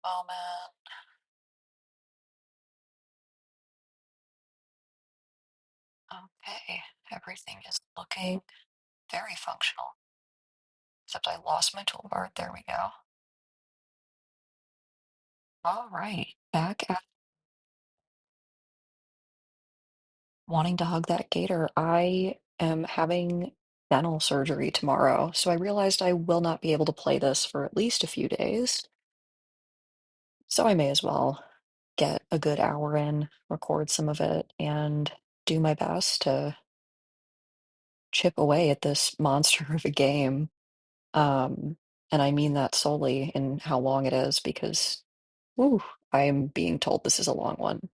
Moment. Okay, everything is looking very functional. Except I lost my toolbar. There we go. All right, back at wanting to hug that gator. I am having dental surgery tomorrow, so I realized I will not be able to play this for at least a few days. So I may as well get a good hour in, record some of it, and do my best to chip away at this monster of a game. Um, and I mean that solely in how long it is because, whew, I am being told this is a long one.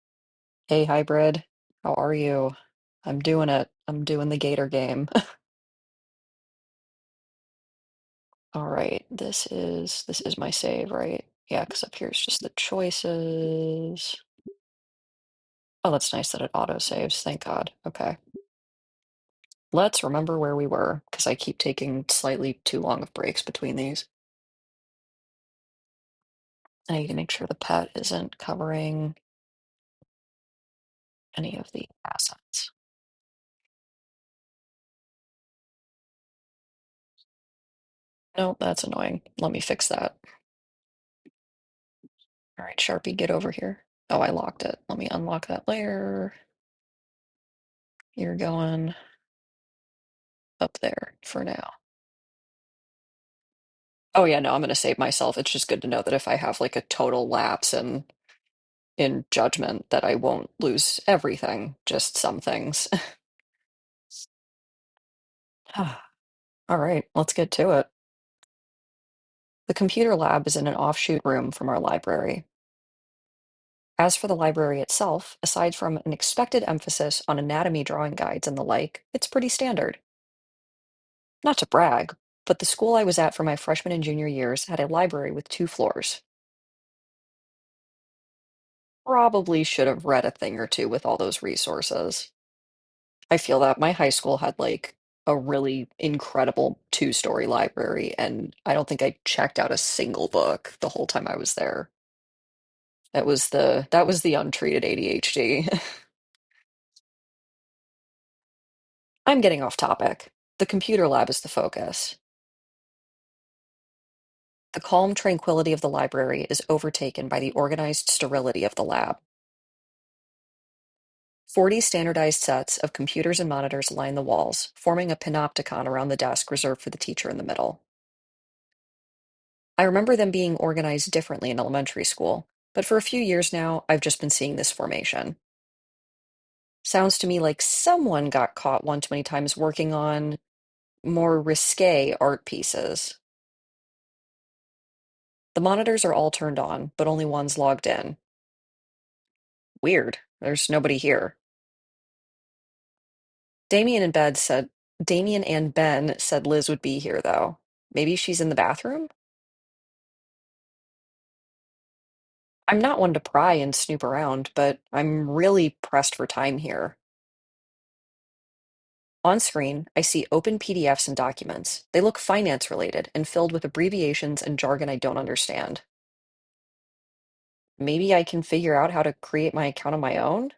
Hey, hybrid, how are you? I'm doing it. I'm doing the Gator game. All right, this is my save, right? Yeah, because up here it's just the choices. Oh, that's nice that it auto saves. Thank God. Okay. Let's remember where we were, because I keep taking slightly too long of breaks between these. I need to make sure the pet isn't covering any of the assets. No, that's annoying. Let me fix that. All right, Sharpie, get over here. Oh, I locked it. Let me unlock that layer. You're going up there for now. Oh yeah, no, I'm gonna save myself. It's just good to know that if I have like a total lapse in judgment, that I won't lose everything, just some things. All right, let's get to it. The computer lab is in an offshoot room from our library. As for the library itself, aside from an expected emphasis on anatomy drawing guides and the like, it's pretty standard. Not to brag, but the school I was at for my freshman and junior years had a library with 2 floors. Probably should have read a thing or two with all those resources. I feel that my high school had like a really incredible 2-story library, and I don't think I checked out a single book the whole time I was there. That was the untreated ADHD. I'm getting off topic. The computer lab is the focus. The calm tranquility of the library is overtaken by the organized sterility of the lab. 40 standardized sets of computers and monitors line the walls, forming a panopticon around the desk reserved for the teacher in the middle. I remember them being organized differently in elementary school, but for a few years now, I've just been seeing this formation. Sounds to me like someone got caught one too many times working on more risque art pieces. The monitors are all turned on, but only one's logged in. Weird. There's nobody here. Damien and Ben said Damien and Ben said Liz would be here though. Maybe she's in the bathroom? I'm not one to pry and snoop around, but I'm really pressed for time here. On screen, I see open PDFs and documents. They look finance related and filled with abbreviations and jargon I don't understand. Maybe I can figure out how to create my account on my own?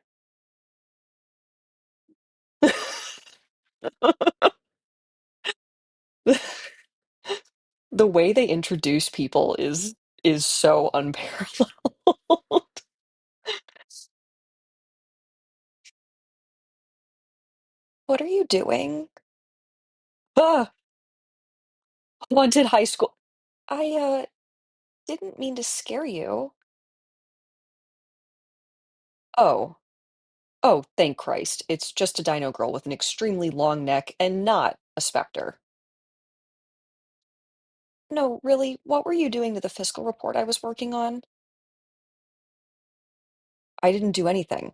The way they introduce people is so unparalleled. What are you doing? Ah, wanted high school. I didn't mean to scare you. Oh. Oh, thank Christ. It's just a dino girl with an extremely long neck and not a specter. No, really, what were you doing to the fiscal report I was working on? I didn't do anything.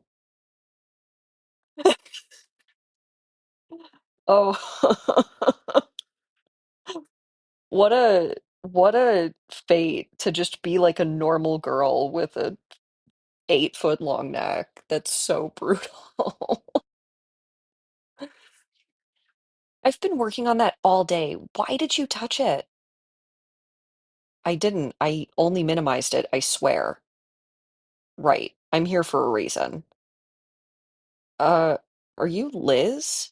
Oh, what a fate to just be like a normal girl with a 8 foot long neck. That's so brutal. I've been working on that all day. Why did you touch it? I didn't. I only minimized it, I swear. Right. I'm here for a reason. Uh, are you Liz?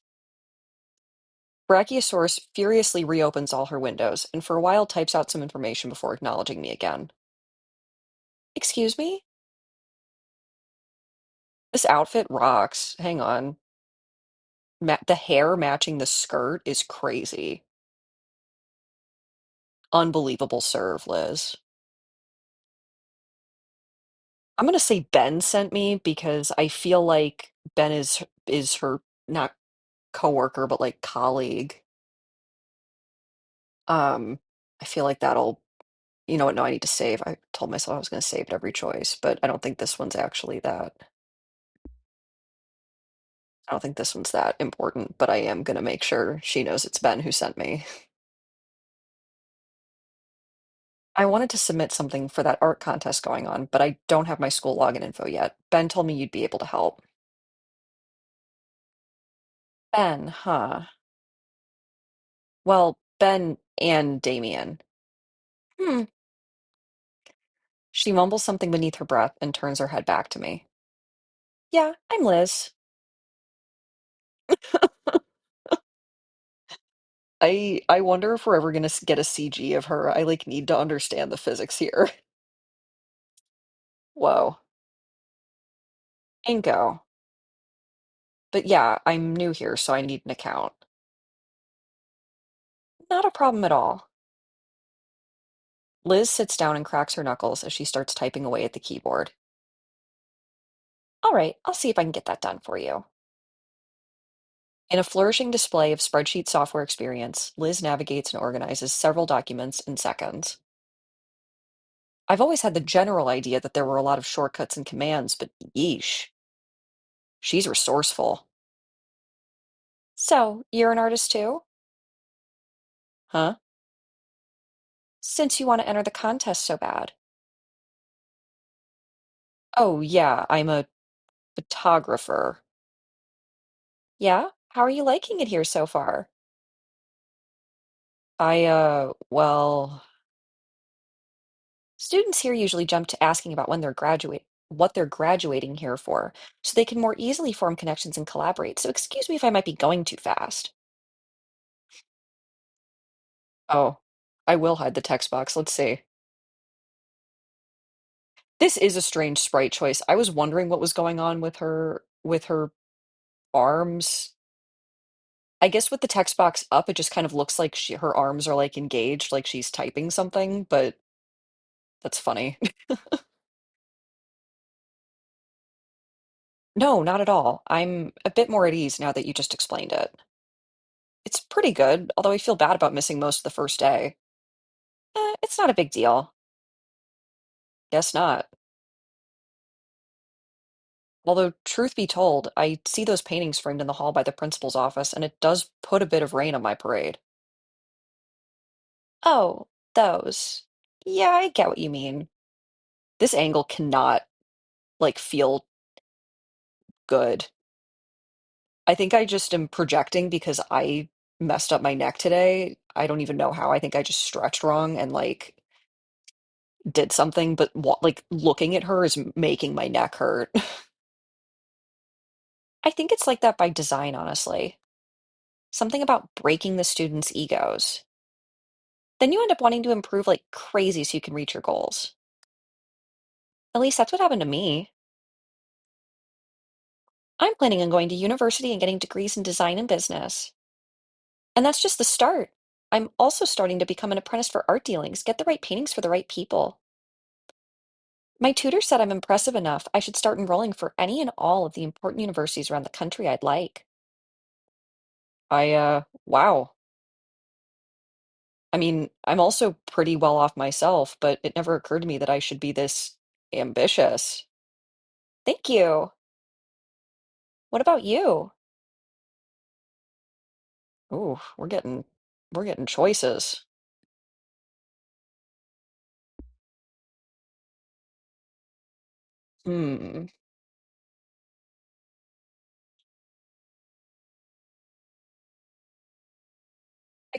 Brachiosaurus furiously reopens all her windows and for a while types out some information before acknowledging me again. Excuse me? This outfit rocks. Hang on. The hair matching the skirt is crazy. Unbelievable serve, Liz. I'm gonna say Ben sent me because I feel like Ben is her not coworker, but like colleague. Um, I feel like that'll, you know what? No, I need to save. I told myself I was gonna save at every choice, but I don't think this one's actually that. I don't think this one's that important, but I am gonna make sure she knows it's Ben who sent me. I wanted to submit something for that art contest going on, but I don't have my school login info yet. Ben told me you'd be able to help. Ben, huh? Well, Ben and Damien. Hmm. She mumbles something beneath her breath and turns her head back to me. Yeah, I'm Liz. I wonder if we're ever gonna get a CG of her. I like need to understand the physics here. Whoa. Inco. But yeah, I'm new here, so I need an account. Not a problem at all. Liz sits down and cracks her knuckles as she starts typing away at the keyboard. All right, I'll see if I can get that done for you. In a flourishing display of spreadsheet software experience, Liz navigates and organizes several documents in seconds. I've always had the general idea that there were a lot of shortcuts and commands, but yeesh, she's resourceful. So, you're an artist too? Huh? Since you want to enter the contest so bad. Oh, yeah, I'm a photographer. Yeah? How are you liking it here so far? Well, students here usually jump to asking about what they're graduating here for, so they can more easily form connections and collaborate. So excuse me if I might be going too fast. Oh, I will hide the text box. Let's see. This is a strange sprite choice. I was wondering what was going on with her arms. I guess with the text box up, it just kind of looks like her arms are like engaged, like she's typing something, but that's funny. No, not at all. I'm a bit more at ease now that you just explained it. It's pretty good, although I feel bad about missing most of the first day. It's not a big deal. Guess not. Although, truth be told, I see those paintings framed in the hall by the principal's office, and it does put a bit of rain on my parade. Oh, those. Yeah, I get what you mean. This angle cannot, like, feel good. I think I just am projecting because I messed up my neck today. I don't even know how. I think I just stretched wrong and, like, did something, but like, looking at her is making my neck hurt. I think it's like that by design, honestly. Something about breaking the students' egos. Then you end up wanting to improve like crazy so you can reach your goals. At least that's what happened to me. I'm planning on going to university and getting degrees in design and business. And that's just the start. I'm also starting to become an apprentice for art dealings, get the right paintings for the right people. My tutor said I'm impressive enough. I should start enrolling for any and all of the important universities around the country I'd like. Wow. I mean, I'm also pretty well off myself, but it never occurred to me that I should be this ambitious. Thank you. What about you? Ooh, we're getting choices. Hmm.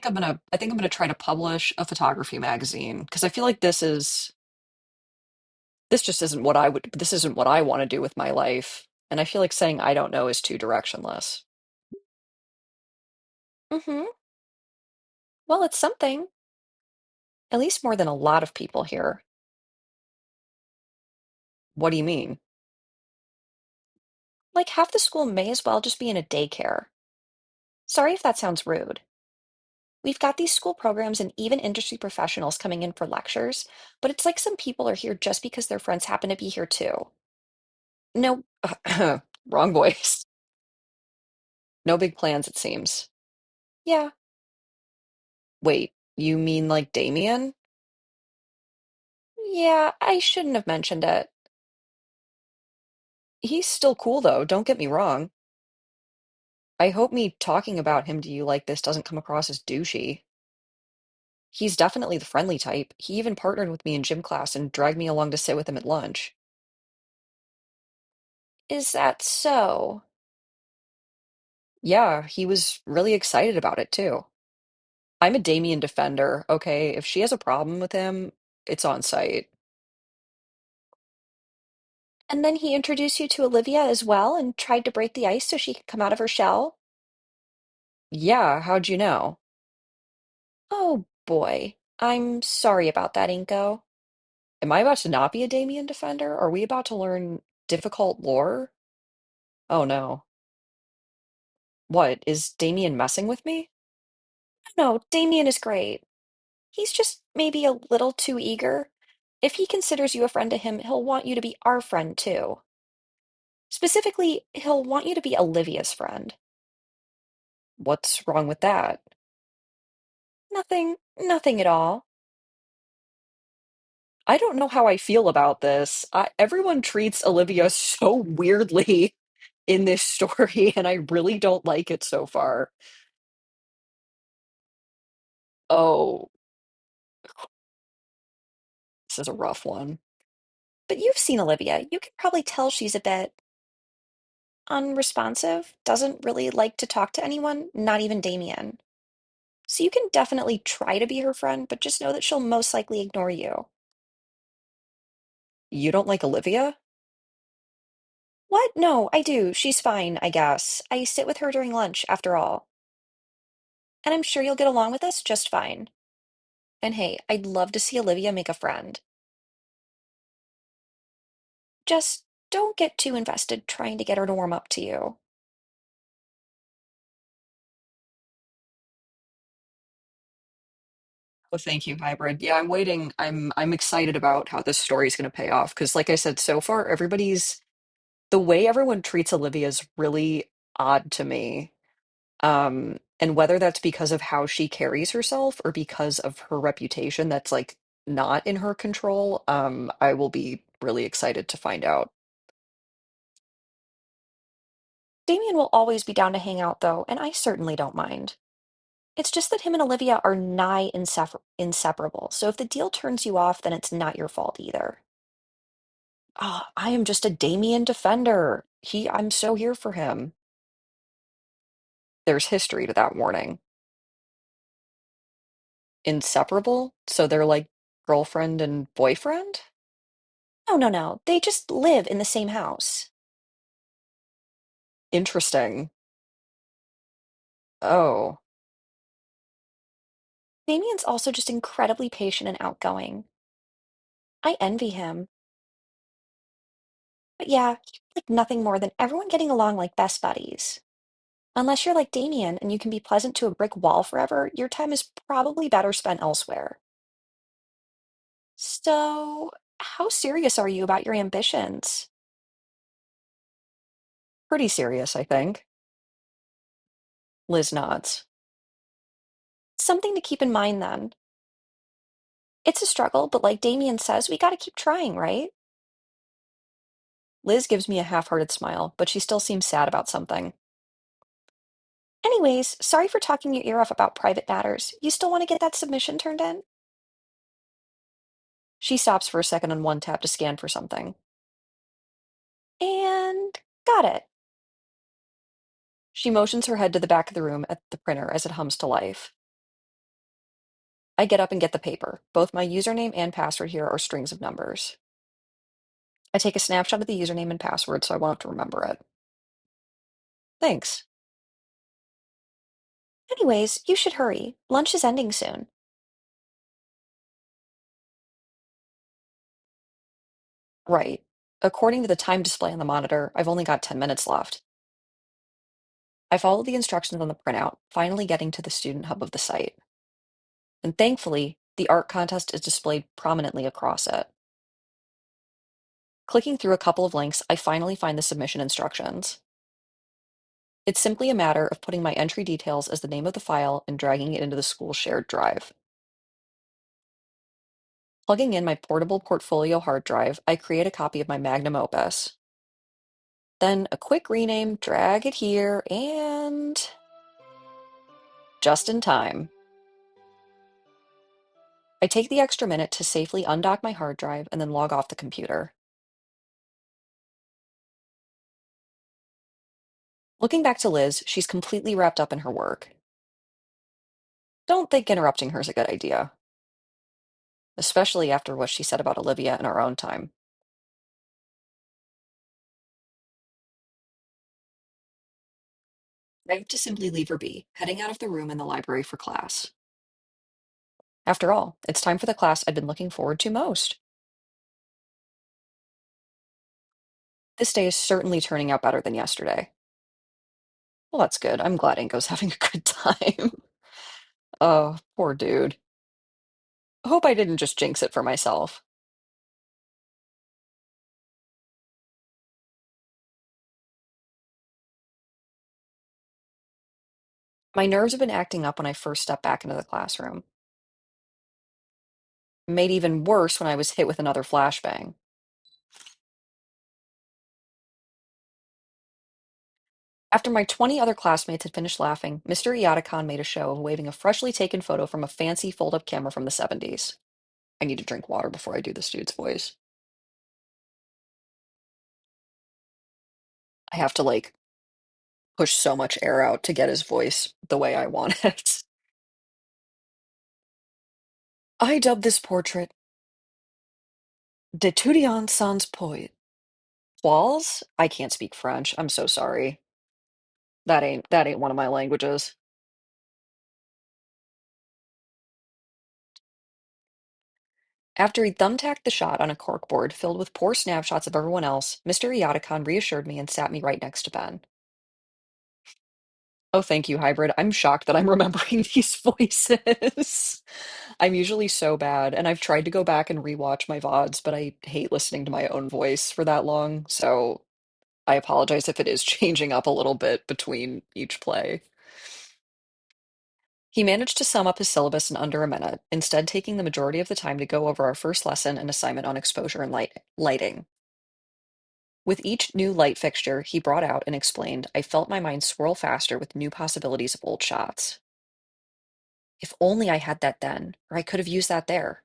I think I'm gonna try to publish a photography magazine because I feel like this just isn't what this isn't what I want to do with my life. And I feel like saying I don't know is too directionless. Mm-hmm. Well, it's something. At least more than a lot of people here. What do you mean? Like half the school may as well just be in a daycare. Sorry if that sounds rude. We've got these school programs and even industry professionals coming in for lectures, but it's like some people are here just because their friends happen to be here too. No, wrong voice. No big plans, it seems. Yeah. Wait, you mean like Damien? Yeah, I shouldn't have mentioned it. He's still cool though, don't get me wrong. I hope me talking about him to you like this doesn't come across as douchey. He's definitely the friendly type. He even partnered with me in gym class and dragged me along to sit with him at lunch. Is that so? Yeah, he was really excited about it too. I'm a Damien defender, okay? If she has a problem with him, it's on site. And then he introduced you to Olivia as well and tried to break the ice so she could come out of her shell? Yeah, how'd you know? Oh boy. I'm sorry about that, Inco. Am I about to not be a Damien defender? Are we about to learn difficult lore? Oh no. What, is Damien messing with me? No, Damien is great. He's just maybe a little too eager. If he considers you a friend to him, he'll want you to be our friend too. Specifically, he'll want you to be Olivia's friend. What's wrong with that? Nothing, nothing at all. I don't know how I feel about this. Everyone treats Olivia so weirdly in this story, and I really don't like it so far. Oh, this is a rough one. But you've seen Olivia. You can probably tell she's a bit unresponsive, doesn't really like to talk to anyone, not even Damien. So you can definitely try to be her friend, but just know that she'll most likely ignore you. You don't like Olivia? What? No, I do. She's fine, I guess. I sit with her during lunch, after all. And I'm sure you'll get along with us just fine. And hey, I'd love to see Olivia make a friend. Just don't get too invested trying to get her to warm up to you. Well, thank you, Hybrid. Yeah, I'm waiting. I'm excited about how this story is going to pay off because, like I said, so far everybody's the way everyone treats Olivia is really odd to me. And whether that's because of how she carries herself or because of her reputation that's like not in her control, I will be really excited to find out. Damien will always be down to hang out though, and I certainly don't mind. It's just that him and Olivia are nigh inseparable, so if the deal turns you off, then it's not your fault either. Ah, I am just a Damien defender. I'm so here for him. There's history to that warning. Inseparable? So they're like girlfriend and boyfriend? No, no, no. They just live in the same house. Interesting. Oh, Damien's also just incredibly patient and outgoing. I envy him. But yeah, he's like nothing more than everyone getting along like best buddies. Unless you're like Damien and you can be pleasant to a brick wall forever, your time is probably better spent elsewhere. So, how serious are you about your ambitions? Pretty serious, I think. Liz nods. Something to keep in mind then. It's a struggle, but like Damien says, we gotta keep trying, right? Liz gives me a half-hearted smile, but she still seems sad about something. Anyways, sorry for talking your ear off about private matters. You still want to get that submission turned in? She stops for a second on one tab to scan for something. And got it. She motions her head to the back of the room at the printer as it hums to life. I get up and get the paper. Both my username and password here are strings of numbers. I take a snapshot of the username and password so I won't have to remember it. Thanks. Anyways, you should hurry. Lunch is ending soon. Right. According to the time display on the monitor, I've only got 10 minutes left. I follow the instructions on the printout, finally getting to the student hub of the site. And thankfully, the art contest is displayed prominently across it. Clicking through a couple of links, I finally find the submission instructions. It's simply a matter of putting my entry details as the name of the file and dragging it into the school shared drive. Plugging in my portable portfolio hard drive, I create a copy of my magnum opus. Then a quick rename, drag it here, and just in time. I take the extra minute to safely undock my hard drive and then log off the computer. Looking back to Liz, she's completely wrapped up in her work. Don't think interrupting her is a good idea, especially after what she said about Olivia in our own time. I have to simply leave her be, heading out of the room in the library for class. After all, it's time for the class I've been looking forward to most. This day is certainly turning out better than yesterday. Well, that's good. I'm glad Inco's having a good time. Oh, poor dude. Hope I didn't just jinx it for myself. My nerves have been acting up when I first stepped back into the classroom. Made even worse when I was hit with another flashbang. After my 20 other classmates had finished laughing, Mr. Iatakon made a show of waving a freshly taken photo from a fancy fold-up camera from the 70s. I need to drink water before I do this dude's voice. I have to like push so much air out to get his voice the way I want it. I dubbed this portrait D'étudiant sans poète. Walls? I can't speak French. I'm so sorry. That ain't one of my languages. After he thumbtacked the shot on a corkboard filled with poor snapshots of everyone else, Mr. Iatakon reassured me and sat me right next to Ben. Oh, thank you, Hybrid. I'm shocked that I'm remembering these voices. I'm usually so bad, and I've tried to go back and rewatch my VODs, but I hate listening to my own voice for that long, so I apologize if it is changing up a little bit between each play. He managed to sum up his syllabus in under a minute, instead taking the majority of the time to go over our first lesson and assignment on exposure and lighting. With each new light fixture he brought out and explained, I felt my mind swirl faster with new possibilities of old shots. If only I had that then, or I could have used that there.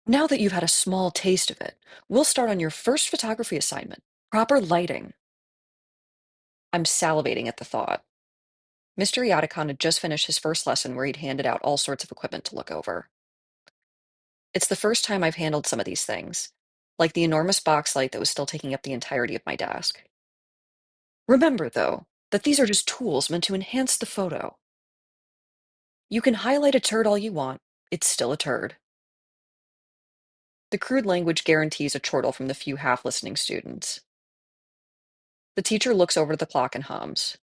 Now that you've had a small taste of it, we'll start on your first photography assignment, proper lighting. I'm salivating at the thought. Mr. Yatakon had just finished his first lesson where he'd handed out all sorts of equipment to look over. It's the first time I've handled some of these things, like the enormous box light that was still taking up the entirety of my desk. Remember, though, that these are just tools meant to enhance the photo. You can highlight a turd all you want, it's still a turd. The crude language guarantees a chortle from the few half-listening students. The teacher looks over at the clock and hums.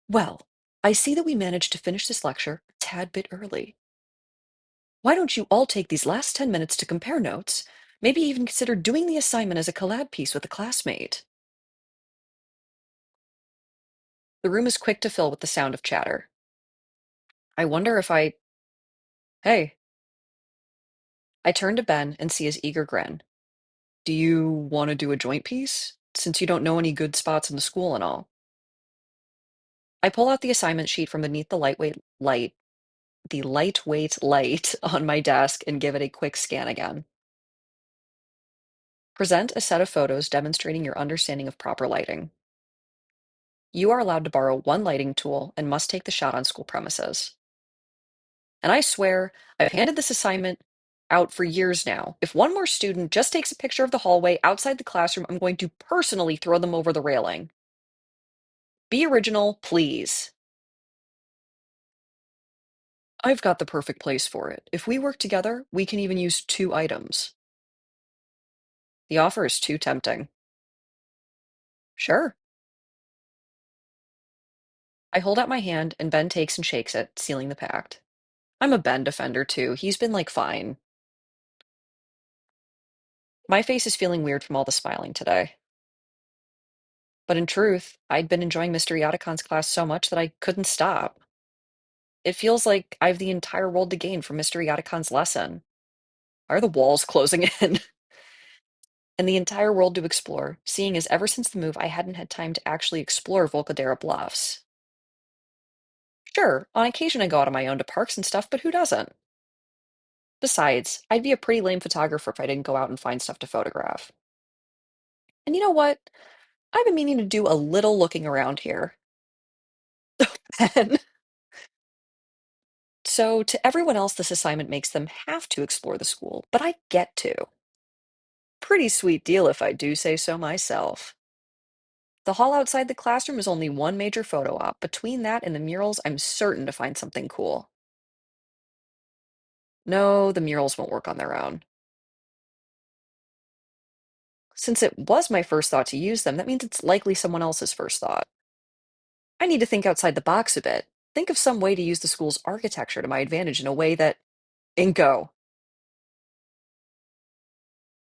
Well, I see that we managed to finish this lecture a tad bit early. Why don't you all take these last 10 minutes to compare notes, maybe even consider doing the assignment as a collab piece with a classmate? The room is quick to fill with the sound of chatter. I wonder if I... Hey. I turn to Ben and see his eager grin. Do you want to do a joint piece? Since you don't know any good spots in the school and all. I pull out the assignment sheet from beneath the lightweight light on my desk and give it a quick scan again. Present a set of photos demonstrating your understanding of proper lighting. You are allowed to borrow one lighting tool and must take the shot on school premises. And I swear, I've handed this assignment out for years now. If one more student just takes a picture of the hallway outside the classroom, I'm going to personally throw them over the railing. Be original, please. I've got the perfect place for it. If we work together, we can even use two items. The offer is too tempting. Sure. I hold out my hand and Ben takes and shakes it, sealing the pact. I'm a Ben defender too. He's been like fine. My face is feeling weird from all the smiling today. But in truth, I'd been enjoying Mr. Yatakan's class so much that I couldn't stop. It feels like I have the entire world to gain from Mr. Yatakan's lesson. Are the walls closing in? And the entire world to explore, seeing as ever since the move I hadn't had time to actually explore Volcadera Bluffs. Sure, on occasion I go out on my own to parks and stuff, but who doesn't? Besides, I'd be a pretty lame photographer if I didn't go out and find stuff to photograph. And you know what? I've been meaning to do a little looking around here. And so, to everyone else, this assignment makes them have to explore the school, but I get to. Pretty sweet deal if I do say so myself. The hall outside the classroom is only one major photo op. Between that and the murals, I'm certain to find something cool. No, the murals won't work on their own. Since it was my first thought to use them, that means it's likely someone else's first thought. I need to think outside the box a bit. Think of some way to use the school's architecture to my advantage in a way that. Inco.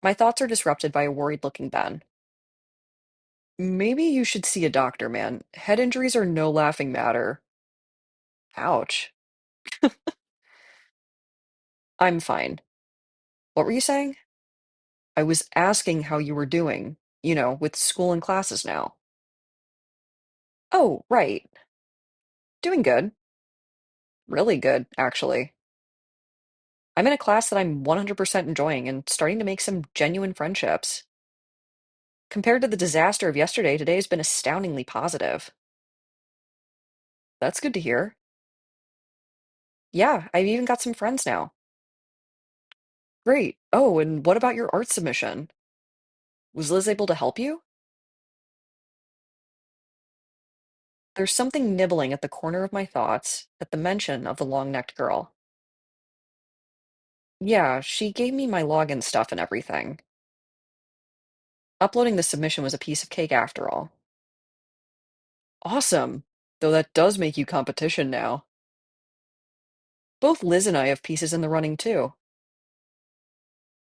My thoughts are disrupted by a worried looking Ben. Maybe you should see a doctor, man. Head injuries are no laughing matter. Ouch. I'm fine. What were you saying? I was asking how you were doing, with school and classes now. Oh, right. Doing good. Really good, actually. I'm in a class that I'm 100% enjoying and starting to make some genuine friendships. Compared to the disaster of yesterday, today has been astoundingly positive. That's good to hear. Yeah, I've even got some friends now. Great. Oh, and what about your art submission? Was Liz able to help you? There's something nibbling at the corner of my thoughts at the mention of the long-necked girl. Yeah, she gave me my login stuff and everything. Uploading the submission was a piece of cake after all. Awesome. Though that does make you competition now. Both Liz and I have pieces in the running too.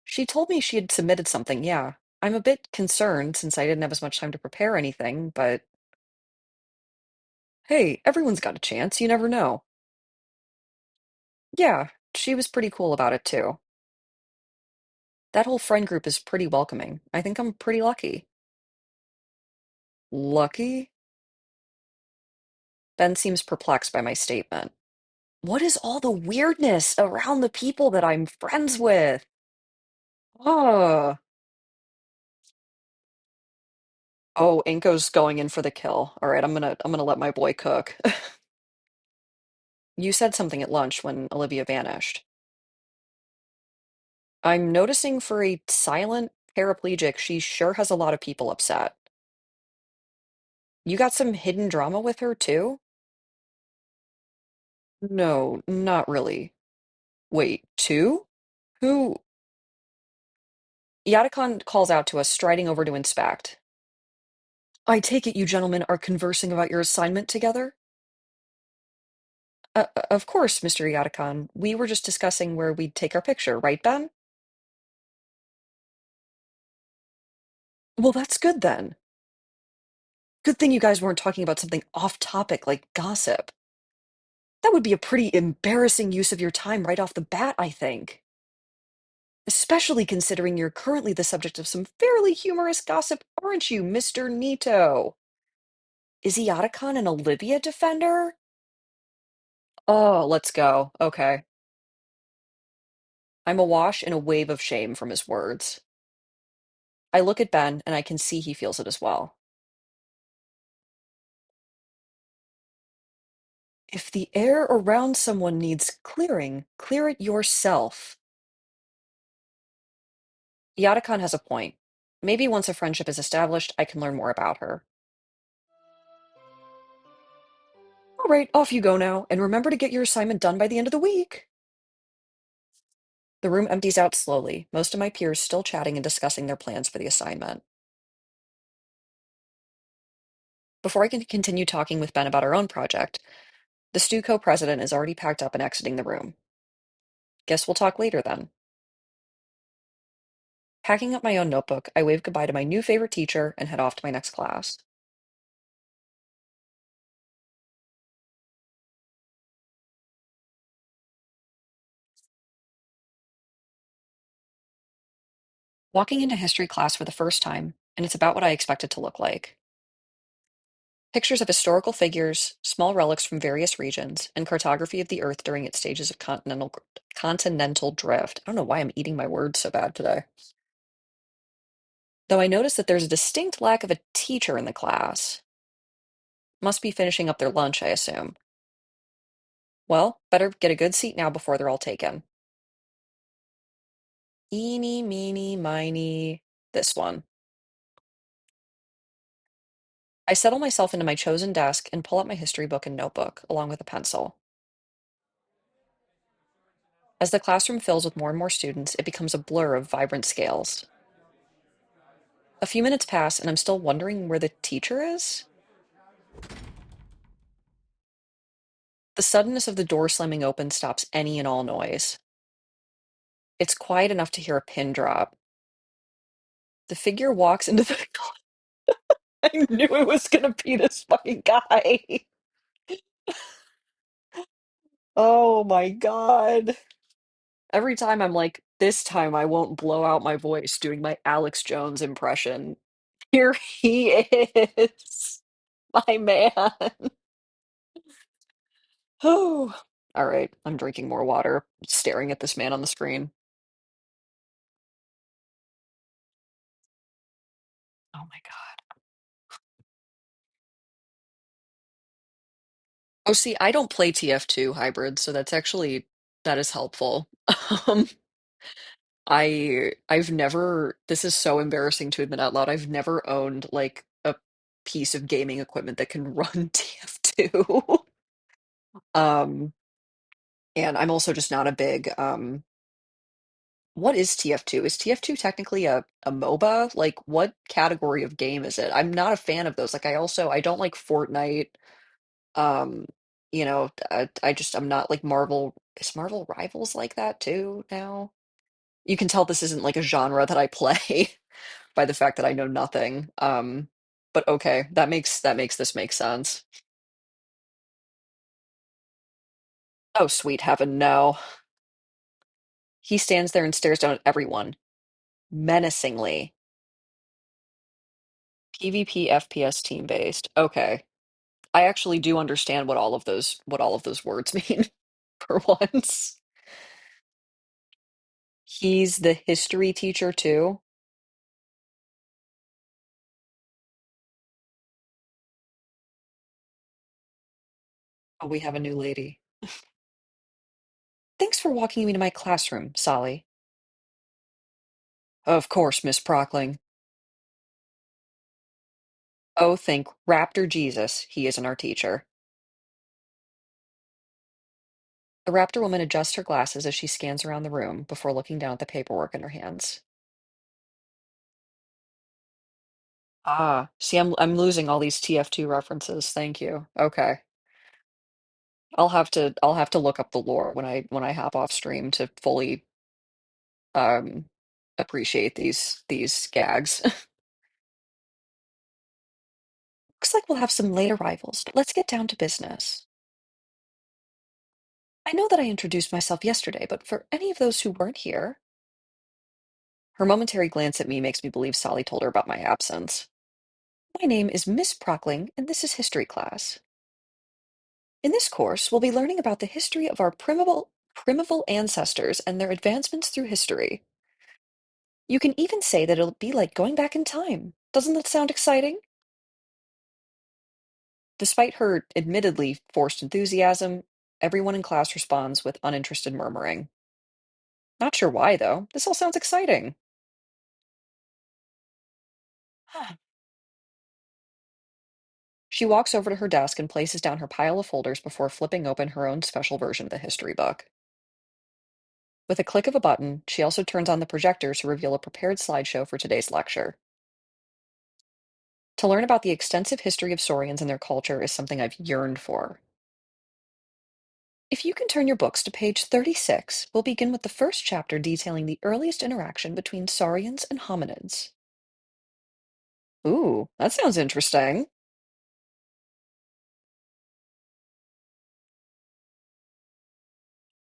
She told me she had submitted something, yeah. I'm a bit concerned since I didn't have as much time to prepare anything, but hey, everyone's got a chance, you never know. Yeah, she was pretty cool about it too. That whole friend group is pretty welcoming. I think I'm pretty lucky. Lucky? Ben seems perplexed by my statement. What is all the weirdness around the people that I'm friends with? Oh, oh, Inco's going in for the kill. All right, I'm gonna let my boy cook. You said something at lunch when Olivia vanished. I'm noticing for a silent paraplegic, she sure has a lot of people upset. You got some hidden drama with her too? No, not really. Wait, two? Who? Yatakan calls out to us, striding over to inspect. I take it you gentlemen are conversing about your assignment together? Of course, Mr. Yatakan. We were just discussing where we'd take our picture, right, Ben? Well, that's good then. Good thing you guys weren't talking about something off topic like gossip. That would be a pretty embarrassing use of your time right off the bat, I think. Especially considering you're currently the subject of some fairly humorous gossip, aren't you, Mr. Nito? Is Yatakan an Olivia defender? Oh, let's go. Okay. I'm awash in a wave of shame from his words. I look at Ben and I can see he feels it as well. If the air around someone needs clearing, clear it yourself. Yadakan has a point. Maybe once a friendship is established, I can learn more about her. All right, off you go now, and remember to get your assignment done by the end of the week. The room empties out slowly, most of my peers still chatting and discussing their plans for the assignment. Before I can continue talking with Ben about our own project, the Stu co-president is already packed up and exiting the room. Guess we'll talk later then. Packing up my own notebook, I wave goodbye to my new favorite teacher and head off to my next class. Walking into history class for the first time, and it's about what I expect it to look like. Pictures of historical figures, small relics from various regions, and cartography of the Earth during its stages of continental drift. I don't know why I'm eating my words so bad today. Though I notice that there's a distinct lack of a teacher in the class. Must be finishing up their lunch, I assume. Well, better get a good seat now before they're all taken. Eeny, meeny, miny, this one. I settle myself into my chosen desk and pull out my history book and notebook, along with a pencil. As the classroom fills with more and more students, it becomes a blur of vibrant scales. A few minutes pass, and I'm still wondering where the teacher is? The suddenness of the door slamming open stops any and all noise. It's quiet enough to hear a pin drop. The figure walks into the. I knew it was gonna be this fucking guy. Oh my God. Every time I'm like, this time I won't blow out my voice doing my Alex Jones impression. Here he is, my man. Oh, all right. I'm drinking more water, staring at this man on the screen. Oh my God. Oh, see, I don't play TF2 hybrid, so that is helpful. Um, I've never, this is so embarrassing to admit out loud. I've never owned like a piece of gaming equipment that can run TF2. Um, and I'm also just not a big what is TF2? Is TF2 technically a MOBA? Like what category of game is it? I'm not a fan of those. Like I don't like Fortnite. Um, I'm not like Marvel. Is Marvel Rivals like that too now? You can tell this isn't like a genre that I play by the fact that I know nothing. But okay, that makes this make sense. Oh, sweet heaven, no. He stands there and stares down at everyone, menacingly. PvP FPS team based. Okay. I actually do understand what all of those words mean for once. He's the history teacher too. Oh, we have a new lady. Thanks for walking me to my classroom, Solly. Of course, Miss Prockling. Oh, thank Raptor Jesus, he isn't our teacher. The Raptor woman adjusts her glasses as she scans around the room before looking down at the paperwork in her hands. Ah, see, I'm losing all these TF2 references. Thank you. Okay. I'll have to look up the lore when I hop off stream to fully um appreciate these gags. Looks like we'll have some late arrivals, but let's get down to business. I know that I introduced myself yesterday, but for any of those who weren't here, her momentary glance at me makes me believe Sally told her about my absence. My name is Miss Prockling, and this is history class. In this course, we'll be learning about the history of our primeval ancestors and their advancements through history. You can even say that it'll be like going back in time. Doesn't that sound exciting? Despite her admittedly forced enthusiasm, everyone in class responds with uninterested murmuring. Not sure why, though. This all sounds exciting. Huh. She walks over to her desk and places down her pile of folders before flipping open her own special version of the history book. With a click of a button, she also turns on the projector to reveal a prepared slideshow for today's lecture. To learn about the extensive history of saurians and their culture is something I've yearned for. If you can turn your books to page 36, we'll begin with the first chapter detailing the earliest interaction between saurians and hominids. Ooh, that sounds interesting.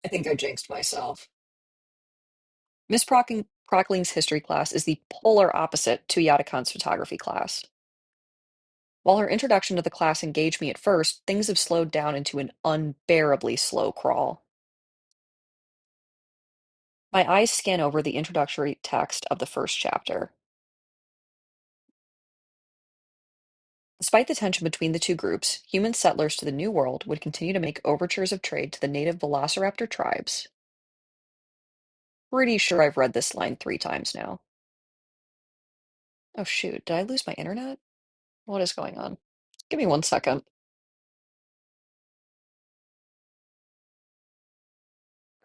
I think I jinxed myself. Miss Prockling's history class is the polar opposite to Yatakan's photography class. While her introduction to the class engaged me at first, things have slowed down into an unbearably slow crawl. My eyes scan over the introductory text of the first chapter. Despite the tension between the two groups, human settlers to the New World would continue to make overtures of trade to the native velociraptor tribes. Pretty sure I've read this line 3 times now. Oh shoot, did I lose my internet? What is going on? Give me 1 second.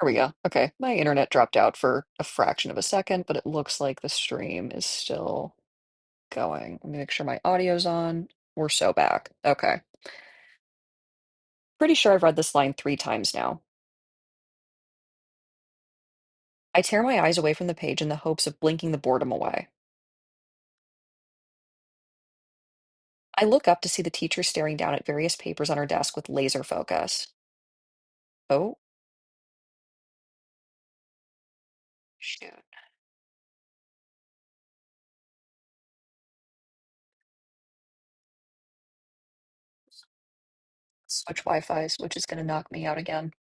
There we go. Okay, my internet dropped out for a fraction of a second, but it looks like the stream is still going. Let me make sure my audio's on. We're so back. Okay. Pretty sure I've read this line 3 times now. I tear my eyes away from the page in the hopes of blinking the boredom away. I look up to see the teacher staring down at various papers on her desk with laser focus. Oh, shoot. Switch Wi-Fi's, which is going to knock me out again.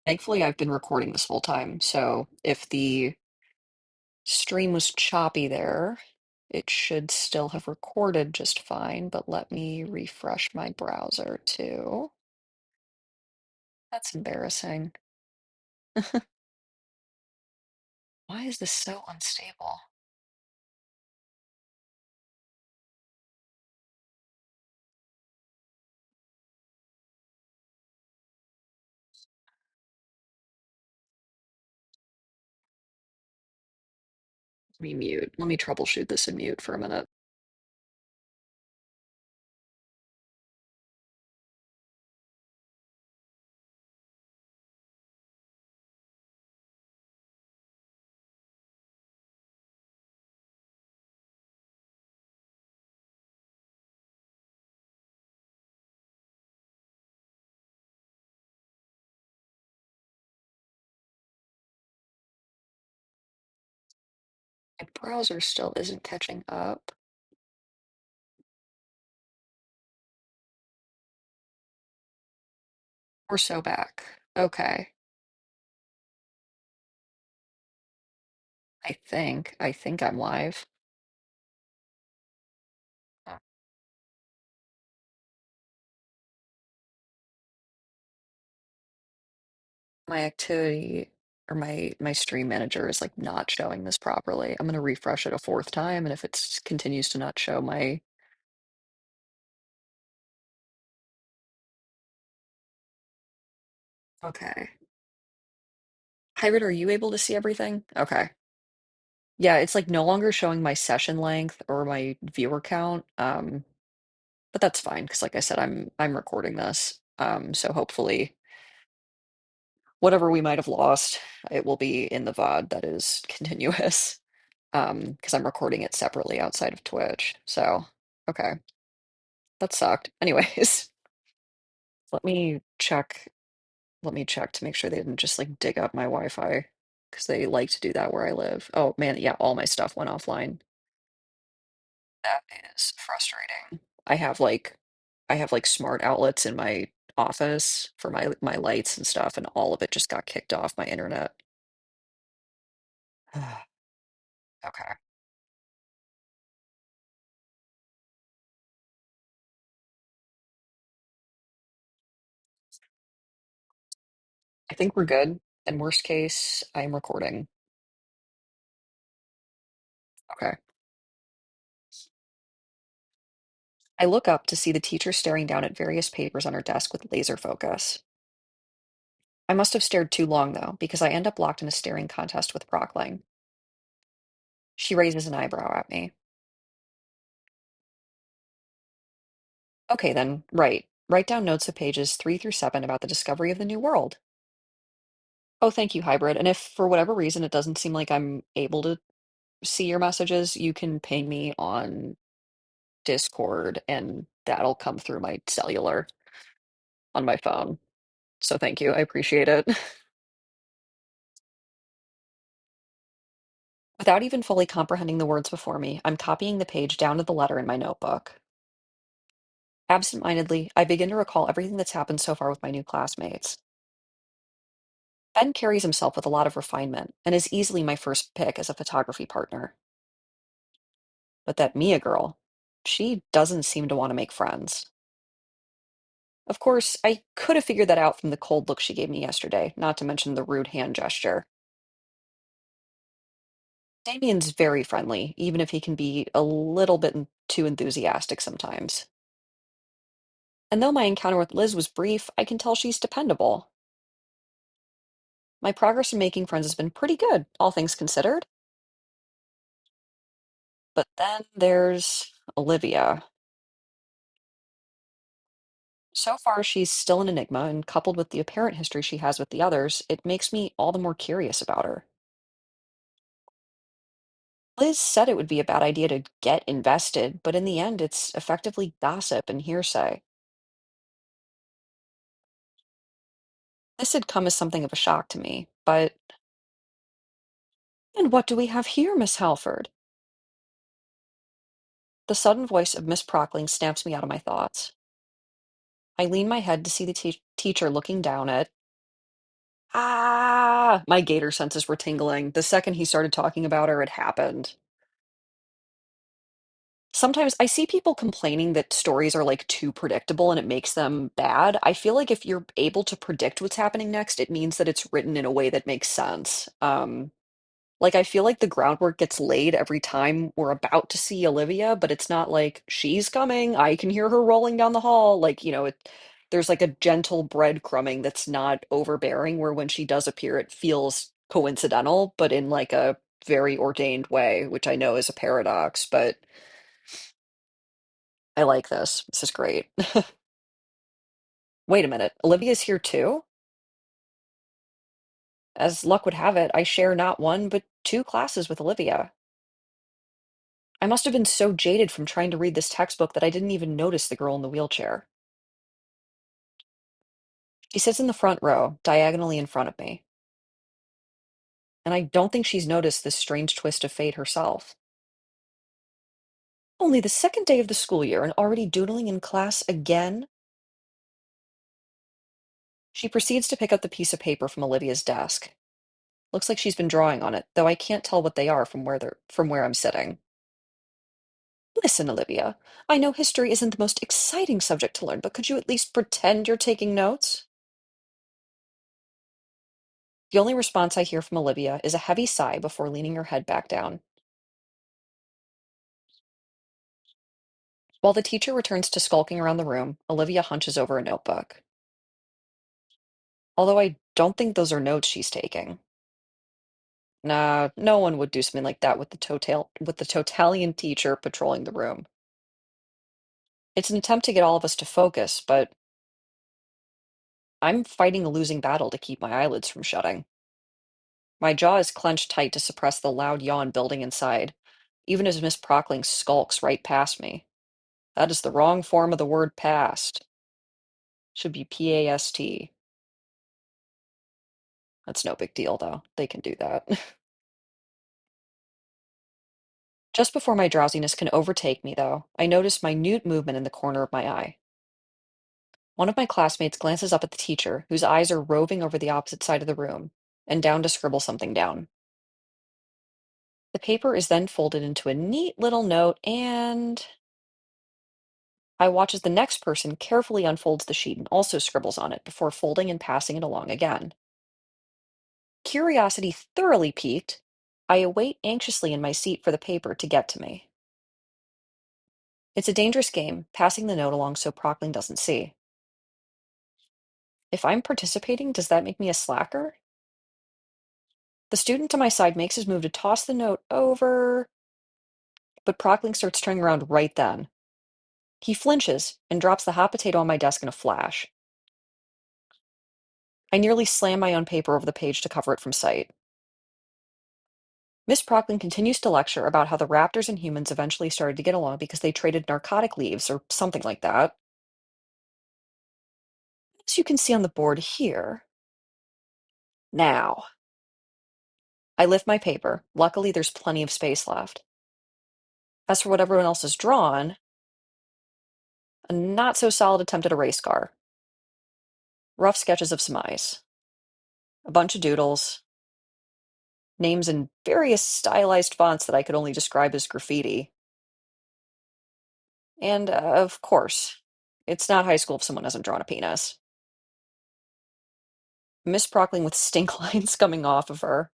Thankfully, I've been recording this whole time, so if the stream was choppy there, it should still have recorded just fine, but let me refresh my browser too. That's embarrassing. Why is this so unstable? Let me mute. Let me troubleshoot this in mute for a minute. My browser still isn't catching up. We're so back. Okay. I think I'm live. Uh, My activity or my stream manager is like not showing this properly. I'm gonna refresh it a fourth time, and if it continues to not show my okay. Hybrid, are you able to see everything? Okay. Yeah, it's like no longer showing my session length or my viewer count. But that's fine because like I said, I'm recording this. So hopefully whatever we might have lost, it will be in the VOD that is continuous. Because I'm recording it separately outside of Twitch. So, okay, that sucked. Anyways, let me check. Let me check to make sure they didn't just like dig up my Wi-Fi because they like to do that where I live. Oh man, yeah, all my stuff went offline. That is frustrating. I have like smart outlets in my office for my lights and stuff, and all of it just got kicked off my internet. Okay. I think we're good. And worst case, I'm recording. Okay. I look up to see the teacher staring down at various papers on her desk with laser focus. I must have stared too long, though, because I end up locked in a staring contest with Brockling. She raises an eyebrow at me. Okay, then, right. Write down notes of pages 3 through 7 about the discovery of the new world. Oh, thank you, hybrid. And if for whatever reason it doesn't seem like I'm able to see your messages, you can ping me on Discord and that'll come through my cellular on my phone. So thank you. I appreciate it. Without even fully comprehending the words before me, I'm copying the page down to the letter in my notebook. Absent-mindedly, I begin to recall everything that's happened so far with my new classmates. Ben carries himself with a lot of refinement and is easily my first pick as a photography partner. But that Mia girl, she doesn't seem to want to make friends. Of course, I could have figured that out from the cold look she gave me yesterday, not to mention the rude hand gesture. Damien's very friendly, even if he can be a little bit too enthusiastic sometimes. And though my encounter with Liz was brief, I can tell she's dependable. My progress in making friends has been pretty good, all things considered. But then there's Olivia. So far, she's still an enigma, and coupled with the apparent history she has with the others, it makes me all the more curious about her. Liz said it would be a bad idea to get invested, but in the end, it's effectively gossip and hearsay. This had come as something of a shock to me, but. And what do we have here, Miss Halford? The sudden voice of Miss Prockling snaps me out of my thoughts. I lean my head to see the teacher looking down at. Ah! My gator senses were tingling. The second he started talking about her, it happened. Sometimes I see people complaining that stories are like too predictable and it makes them bad. I feel like if you're able to predict what's happening next, it means that it's written in a way that makes sense. Like I feel like the groundwork gets laid every time we're about to see Olivia, but it's not like she's coming. I can hear her rolling down the hall. Like, there's like a gentle breadcrumbing that's not overbearing, where when she does appear, it feels coincidental, but in like a very ordained way, which I know is a paradox, but I like this. This is great. Wait a minute. Olivia's here too? As luck would have it, I share not one, but two classes with Olivia. I must have been so jaded from trying to read this textbook that I didn't even notice the girl in the wheelchair. She sits in the front row, diagonally in front of me, and I don't think she's noticed this strange twist of fate herself. Only the second day of the school year and already doodling in class again? She proceeds to pick up the piece of paper from Olivia's desk. Looks like she's been drawing on it, though I can't tell what they are from where I'm sitting. Listen, Olivia, I know history isn't the most exciting subject to learn, but could you at least pretend you're taking notes? The only response I hear from Olivia is a heavy sigh before leaning her head back down. While the teacher returns to skulking around the room, Olivia hunches over a notebook. Although I don't think those are notes she's taking. Nah, no one would do something like that with the totalitarian teacher patrolling the room. It's an attempt to get all of us to focus, but I'm fighting a losing battle to keep my eyelids from shutting. My jaw is clenched tight to suppress the loud yawn building inside, even as Miss Prockling skulks right past me. That is the wrong form of the word past. Should be PAST. That's no big deal, though. They can do that. Just before my drowsiness can overtake me, though, I notice minute movement in the corner of my eye. One of my classmates glances up at the teacher, whose eyes are roving over the opposite side of the room, and down to scribble something down. The paper is then folded into a neat little note, and I watch as the next person carefully unfolds the sheet and also scribbles on it before folding and passing it along again. Curiosity thoroughly piqued, I await anxiously in my seat for the paper to get to me. It's a dangerous game, passing the note along so Prockling doesn't see. If I'm participating, does that make me a slacker? The student to my side makes his move to toss the note over, but Prockling starts turning around right then. He flinches and drops the hot potato on my desk in a flash. I nearly slam my own paper over the page to cover it from sight. Miss Prockling continues to lecture about how the raptors and humans eventually started to get along because they traded narcotic leaves or something like that. As you can see on the board here. Now, I lift my paper. Luckily, there's plenty of space left. As for what everyone else has drawn, a not so solid attempt at a race car, rough sketches of some ice, a bunch of doodles, names in various stylized fonts that I could only describe as graffiti. And, of course, it's not high school if someone hasn't drawn a penis. Miss Prockling with stink lines coming off of her.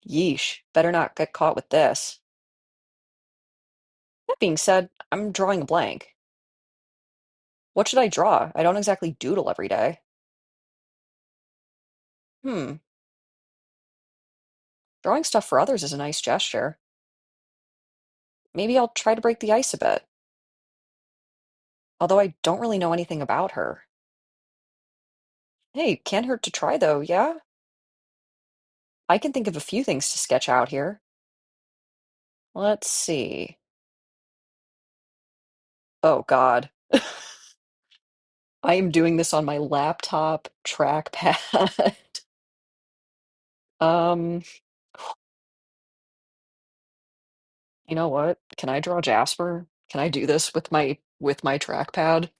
Yeesh, better not get caught with this. That being said, I'm drawing a blank. What should I draw? I don't exactly doodle every day. Hmm, drawing stuff for others is a nice gesture. Maybe I'll try to break the ice a bit. Although I don't really know anything about her. Hey, can't hurt to try though, yeah? I can think of a few things to sketch out here. Let's see. Oh God. I am doing this on my laptop trackpad. Um, you know what? Can I draw Jasper? Can I do this with my trackpad?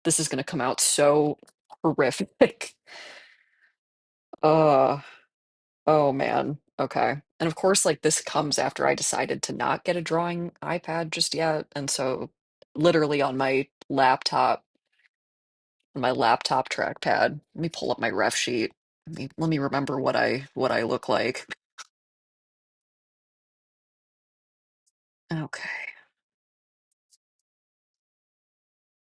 This is gonna come out so horrific. Uh, oh man. Okay. And of course, like this comes after I decided to not get a drawing iPad just yet. And so literally on my laptop trackpad, let me pull up my ref sheet. Let me remember what I look like. Okay.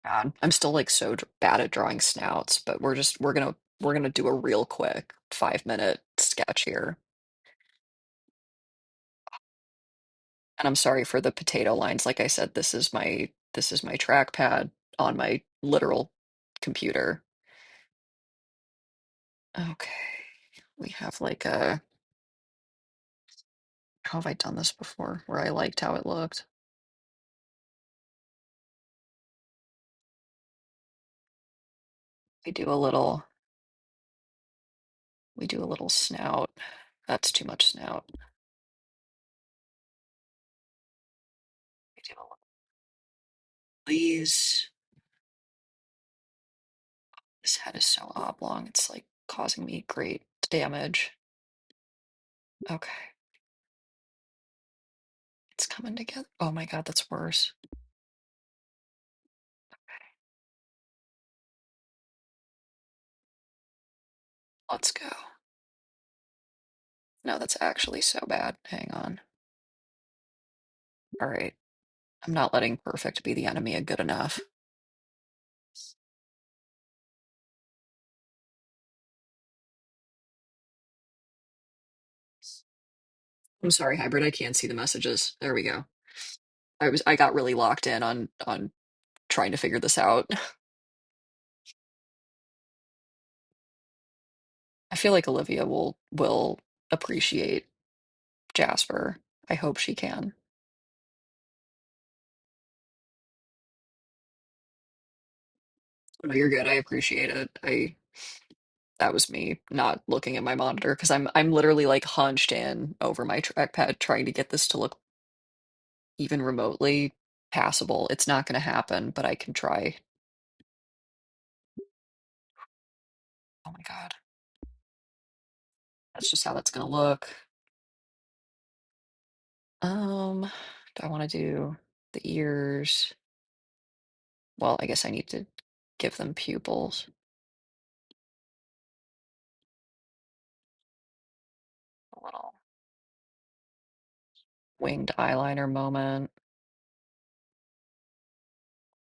God, I'm still like so bad at drawing snouts, but we're gonna do a real quick 5 minute sketch here. And I'm sorry for the potato lines. Like I said, this is my trackpad on my literal computer. Okay. We have like a how have I done this before where I liked how it looked? We do a little we do a little snout. That's too much snout. We do a little these. This head is so oblong, it's like causing me great damage. Okay. It's coming together. Oh my God, that's worse. Let's go. No, that's actually so bad. Hang on. All right. I'm not letting perfect be the enemy of good enough. I'm sorry, hybrid. I can't see the messages. There we go. I got really locked in on trying to figure this out. I feel like Olivia will appreciate Jasper. I hope she can. No, you're good. I appreciate it. I That was me not looking at my monitor because I'm literally like hunched in over my trackpad trying to get this to look even remotely passable. It's not going to happen, but I can try. Oh my God. That's just how that's gonna look. Do I want to do the ears? Well, I guess I need to give them pupils. A little winged eyeliner moment.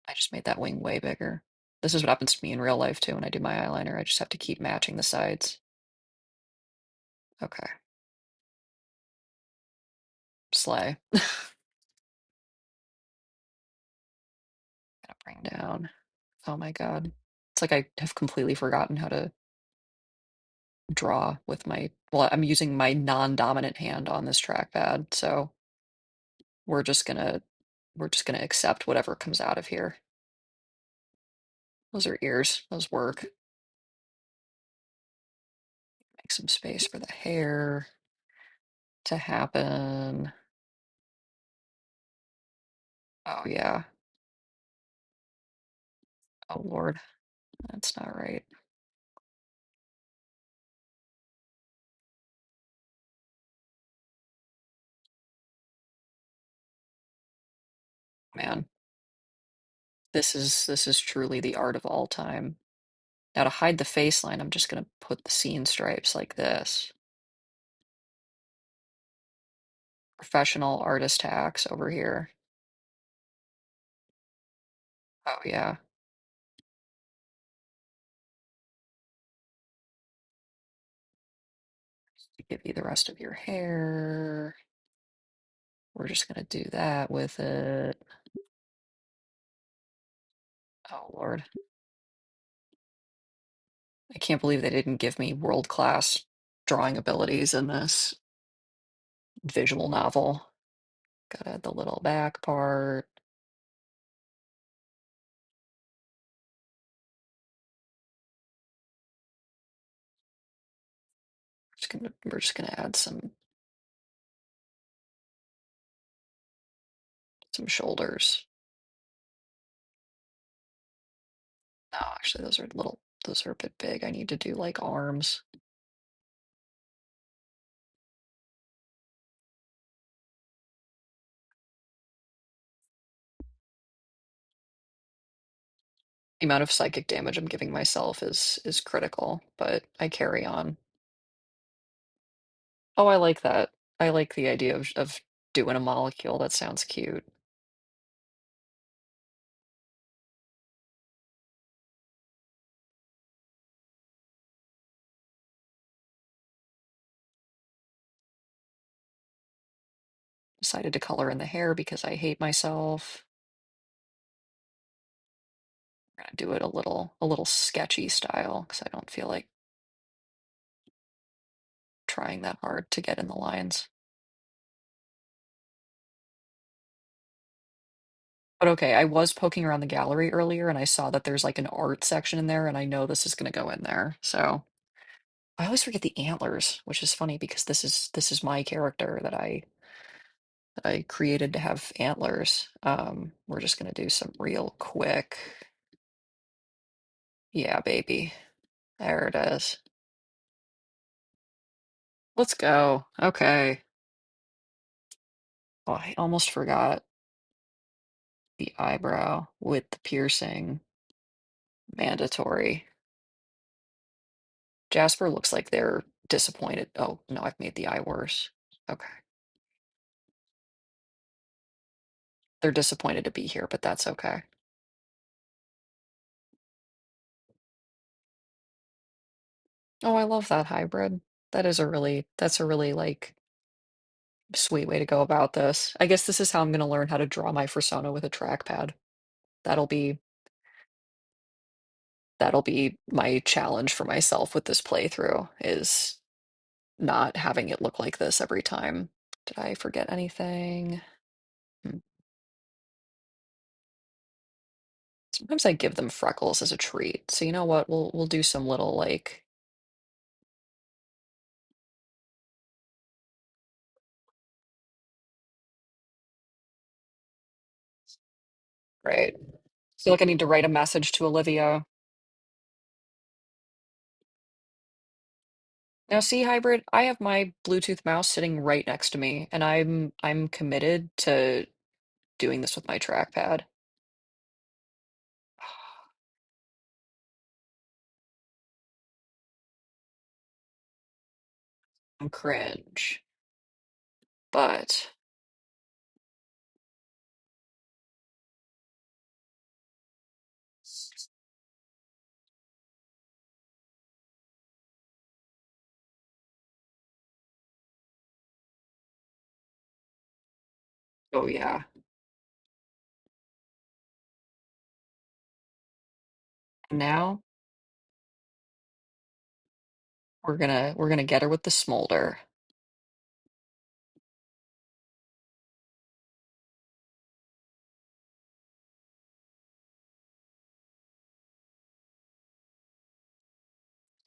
I just made that wing way bigger. This is what happens to me in real life too when I do my eyeliner. I just have to keep matching the sides. Okay. Slay. Gotta bring down. Oh my God. It's like I have completely forgotten how to draw with my, well, I'm using my non-dominant hand on this trackpad, so we're just gonna we're just gonna accept whatever comes out of here. Those are ears. Those work. Make some space for the hair to happen. Oh yeah. Oh Lord. That's not right. Man, this is truly the art of all time. Now to hide the face line, I'm just gonna put the seam stripes like this. Professional artist hacks over here. Oh yeah. Give you the rest of your hair. We're just gonna do that with it. Oh Lord. I can't believe they didn't give me world-class drawing abilities in this visual novel. Gotta add the little back part. We're just gonna add some shoulders. No, actually those are a bit big. I need to do like arms. The amount of psychic damage I'm giving myself is critical, but I carry on. Oh, I like that. I like the idea of doing a molecule. That sounds cute. Decided to color in the hair because I hate myself. I'm gonna do it a little sketchy style because I don't feel like trying that hard to get in the lines. But okay, I was poking around the gallery earlier and I saw that there's like an art section in there and I know this is gonna go in there. So I always forget the antlers, which is funny because this is my character that I created to have antlers. We're just gonna do some real quick. Yeah, baby. There it is. Let's go. Okay. Oh, I almost forgot the eyebrow with the piercing. Mandatory. Jasper looks like they're disappointed. Oh, no, I've made the eye worse. Okay. They're disappointed to be here, but that's okay. Oh, I love that hybrid. That's a really like sweet way to go about this. I guess this is how I'm gonna learn how to draw my persona with a trackpad. That'll be that'll be my challenge for myself with this playthrough is not having it look like this every time. Did I forget anything? Hmm. Sometimes I give them freckles as a treat. So you know what? We'll do some little like right. Feel like I need to write a message to Olivia. Now see, hybrid, I have my Bluetooth mouse sitting right next to me, and I'm committed to doing this with my trackpad. I'm cringe. But oh yeah. Now we're gonna get her with the smolder.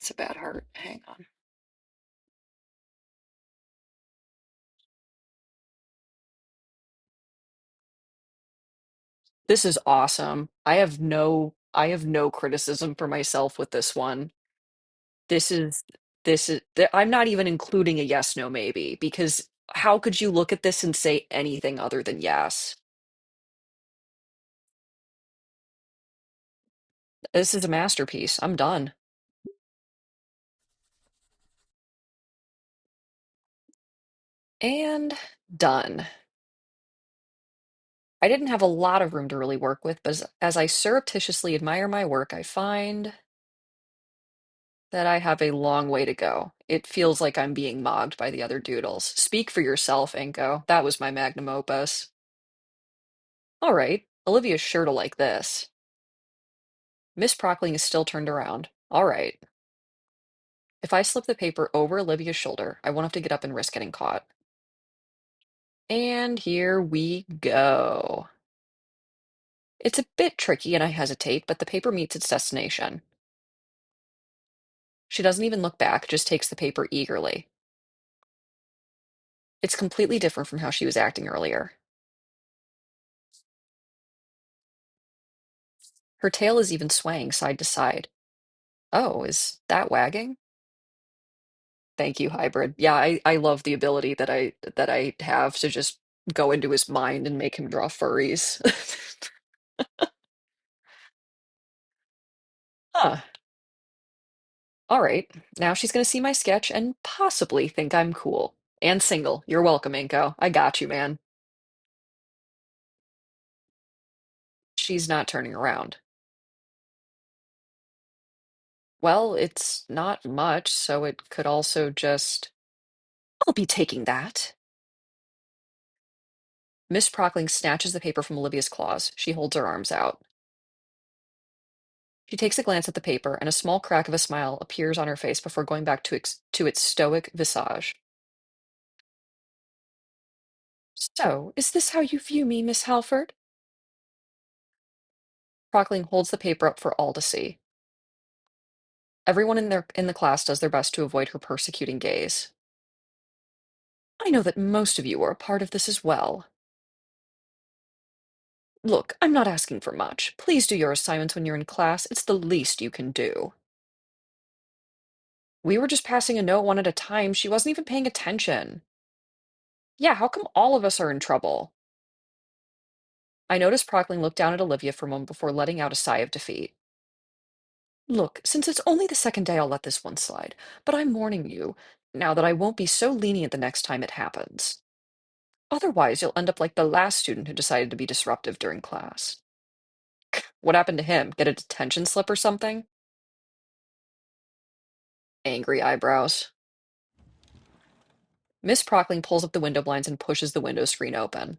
It's a bad heart. Hang on. This is awesome. I have no criticism for myself with this one. This is I'm not even including a yes, no, maybe, because how could you look at this and say anything other than yes? This is a masterpiece. I'm done. And done. I didn't have a lot of room to really work with, but as I surreptitiously admire my work, I find that I have a long way to go. It feels like I'm being mogged by the other doodles. Speak for yourself, Inco. That was my magnum opus. All right, Olivia's sure to like this. Miss Prockling is still turned around. All right. If I slip the paper over Olivia's shoulder, I won't have to get up and risk getting caught. And here we go. It's a bit tricky and I hesitate, but the paper meets its destination. She doesn't even look back, just takes the paper eagerly. It's completely different from how she was acting earlier. Her tail is even swaying side to side. Oh, is that wagging? Thank you, hybrid. Yeah, I love the ability that I have to just go into his mind and make him draw furries. Huh. All right. Now she's gonna see my sketch and possibly think I'm cool. And single. You're welcome, Inko. I got you, man. She's not turning around. Well, it's not much, so it could also just. I'll be taking that. Miss Prockling snatches the paper from Olivia's claws. She holds her arms out. She takes a glance at the paper, and a small crack of a smile appears on her face before going back to its stoic visage. So, is this how you view me, Miss Halford? Prockling holds the paper up for all to see. Everyone in the class does their best to avoid her persecuting gaze. I know that most of you are a part of this as well. Look, I'm not asking for much. Please do your assignments when you're in class. It's the least you can do. We were just passing a note one at a time. She wasn't even paying attention. Yeah, how come all of us are in trouble? I noticed Prockling look down at Olivia for a moment before letting out a sigh of defeat. Look, since it's only the second day, I'll let this one slide. But I'm warning you now that I won't be so lenient the next time it happens. Otherwise, you'll end up like the last student who decided to be disruptive during class. What happened to him? Get a detention slip or something? Angry eyebrows. Miss Prockling pulls up the window blinds and pushes the window screen open.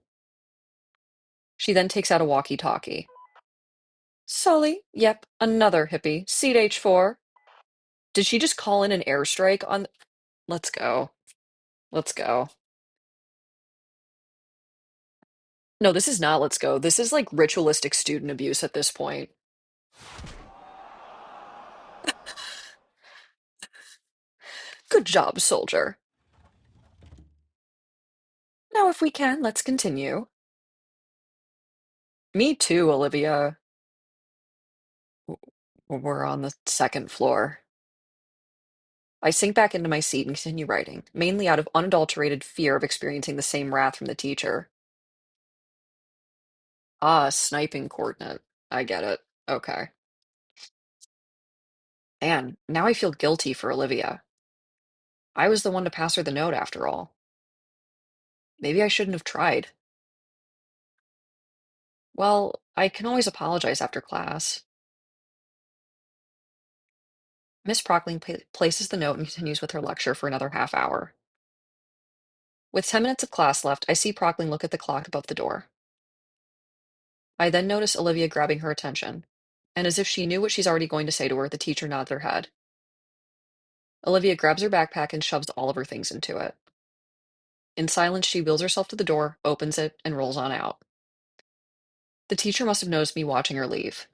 She then takes out a walkie-talkie. Sully, yep, another hippie. Seat H4. Did she just call in an airstrike on? Let's go. Let's go. No, this is not let's go. This is like ritualistic student abuse at this point. Good job, soldier. Now, if we can, let's continue. Me too, Olivia. We're on the second floor. I sink back into my seat and continue writing, mainly out of unadulterated fear of experiencing the same wrath from the teacher. Ah, sniping coordinate. I get it. Okay. And now I feel guilty for Olivia. I was the one to pass her the note after all. Maybe I shouldn't have tried. Well, I can always apologize after class. Miss Prockling places the note and continues with her lecture for another half hour. With 10 minutes of class left, I see Prockling look at the clock above the door. I then notice Olivia grabbing her attention, and as if she knew what she's already going to say to her, the teacher nods her head. Olivia grabs her backpack and shoves all of her things into it. In silence, she wheels herself to the door, opens it, and rolls on out. The teacher must have noticed me watching her leave.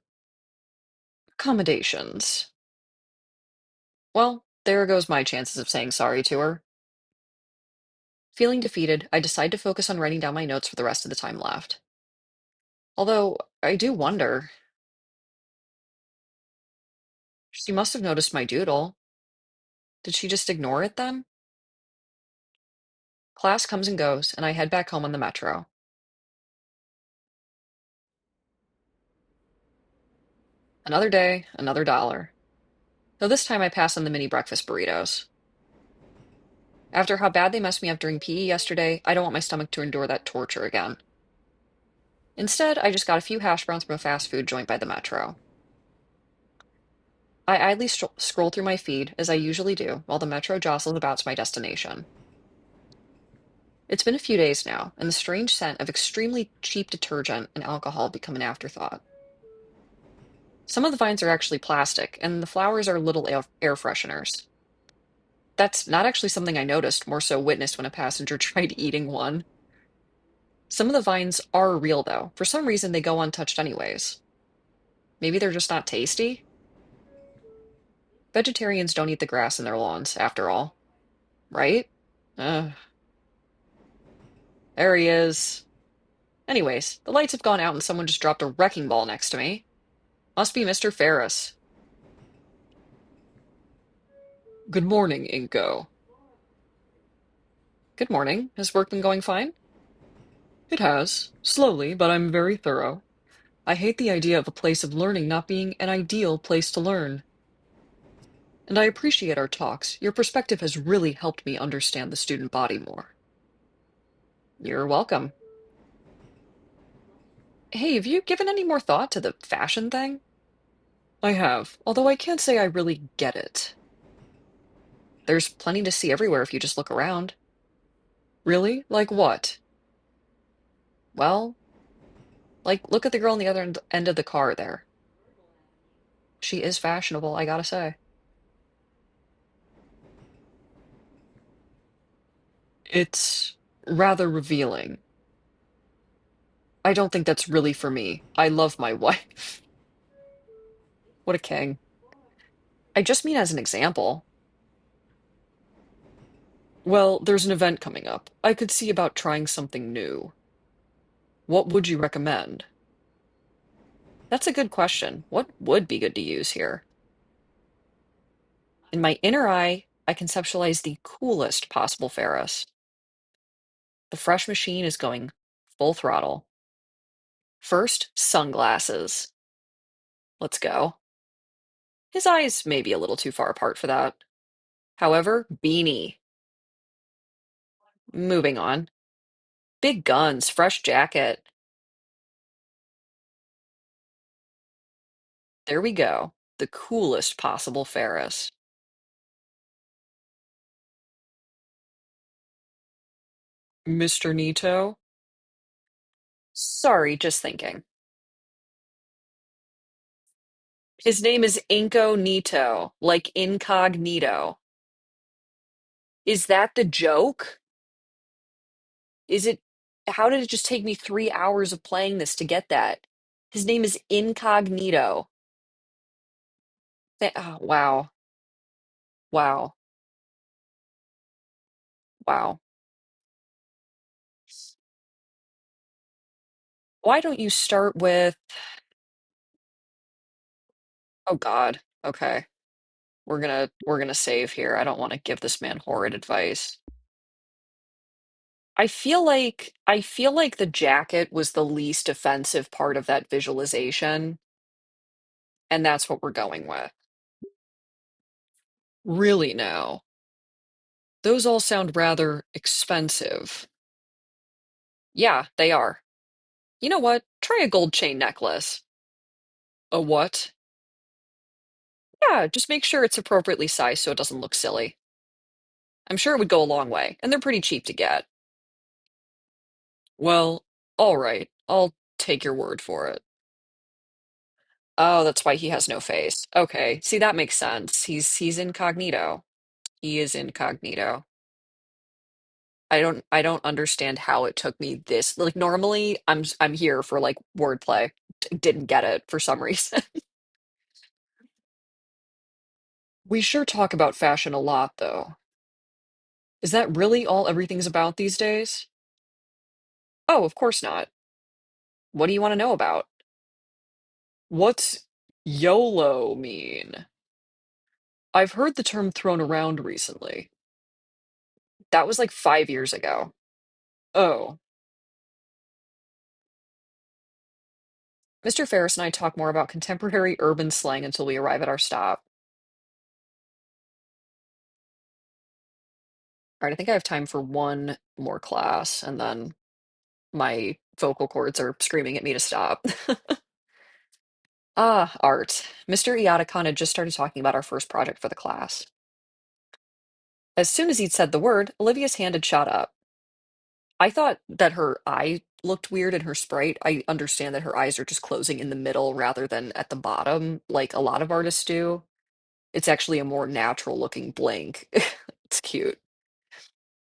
Accommodations. Well, there goes my chances of saying sorry to her. Feeling defeated, I decide to focus on writing down my notes for the rest of the time left. Although, I do wonder, she must have noticed my doodle. Did she just ignore it then? Class comes and goes, and I head back home on the metro. Another day, another dollar. Though this time I pass on the mini breakfast burritos. After how bad they messed me up during PE yesterday, I don't want my stomach to endure that torture again. Instead, I just got a few hash browns from a fast food joint by the metro. I idly scroll through my feed, as I usually do, while the metro jostles about to my destination. It's been a few days now, and the strange scent of extremely cheap detergent and alcohol become an afterthought. Some of the vines are actually plastic, and the flowers are little air fresheners. That's not actually something I noticed, more so witnessed when a passenger tried eating one. Some of the vines are real, though. For some reason, they go untouched anyways. Maybe they're just not tasty? Vegetarians don't eat the grass in their lawns, after all. Right? Ugh, there he is. Anyways, the lights have gone out and someone just dropped a wrecking ball next to me. Must be Mr. Ferris. Good morning, Inco. Good morning. Has work been going fine? It has. Slowly, but I'm very thorough. I hate the idea of a place of learning not being an ideal place to learn. And I appreciate our talks. Your perspective has really helped me understand the student body more. You're welcome. Hey, have you given any more thought to the fashion thing? I have, although I can't say I really get it. There's plenty to see everywhere if you just look around. Really? Like what? Well, like look at the girl on the other end of the car there. She is fashionable, I gotta say. It's rather revealing. I don't think that's really for me. I love my wife. What a king. I just mean as an example. Well, there's an event coming up. I could see about trying something new. What would you recommend? That's a good question. What would be good to use here? In my inner eye, I conceptualize the coolest possible Ferris. The fresh machine is going full throttle. First, sunglasses. Let's go. His eyes may be a little too far apart for that. However, beanie. Moving on. Big guns, fresh jacket. There we go. The coolest possible Ferris. Mr. Nito? Sorry, just thinking. His name is Inco Nito, like incognito. Is that the joke? Is it? How did it just take me 3 hours of playing this to get that? His name is Incognito. Oh, wow. Wow. Wow. Why don't you start with, oh God. Okay. We're gonna save here. I don't want to give this man horrid advice. I feel like the jacket was the least offensive part of that visualization, and that's what we're going with. Really now. Those all sound rather expensive. Yeah, they are. You know what? Try a gold chain necklace. A what? Yeah, just make sure it's appropriately sized so it doesn't look silly. I'm sure it would go a long way, and they're pretty cheap to get. Well, all right. I'll take your word for it. Oh, that's why he has no face. Okay. See, that makes sense. He's incognito. He is incognito. I don't understand how it took me this. Like normally I'm here for like wordplay. Didn't get it for some reason. We sure talk about fashion a lot though. Is that really all everything's about these days? Oh, of course not. What do you want to know about? What's YOLO mean? I've heard the term thrown around recently. That was like 5 years ago. Oh, Mr. Ferris and I talk more about contemporary urban slang until we arrive at our stop. All right, I think I have time for one more class, and then my vocal cords are screaming at me to stop. Ah, art. Mr. Iatakon had just started talking about our first project for the class. As soon as he'd said the word, Olivia's hand had shot up. I thought that her eye looked weird in her sprite. I understand that her eyes are just closing in the middle rather than at the bottom, like a lot of artists do. It's actually a more natural looking blink. It's cute.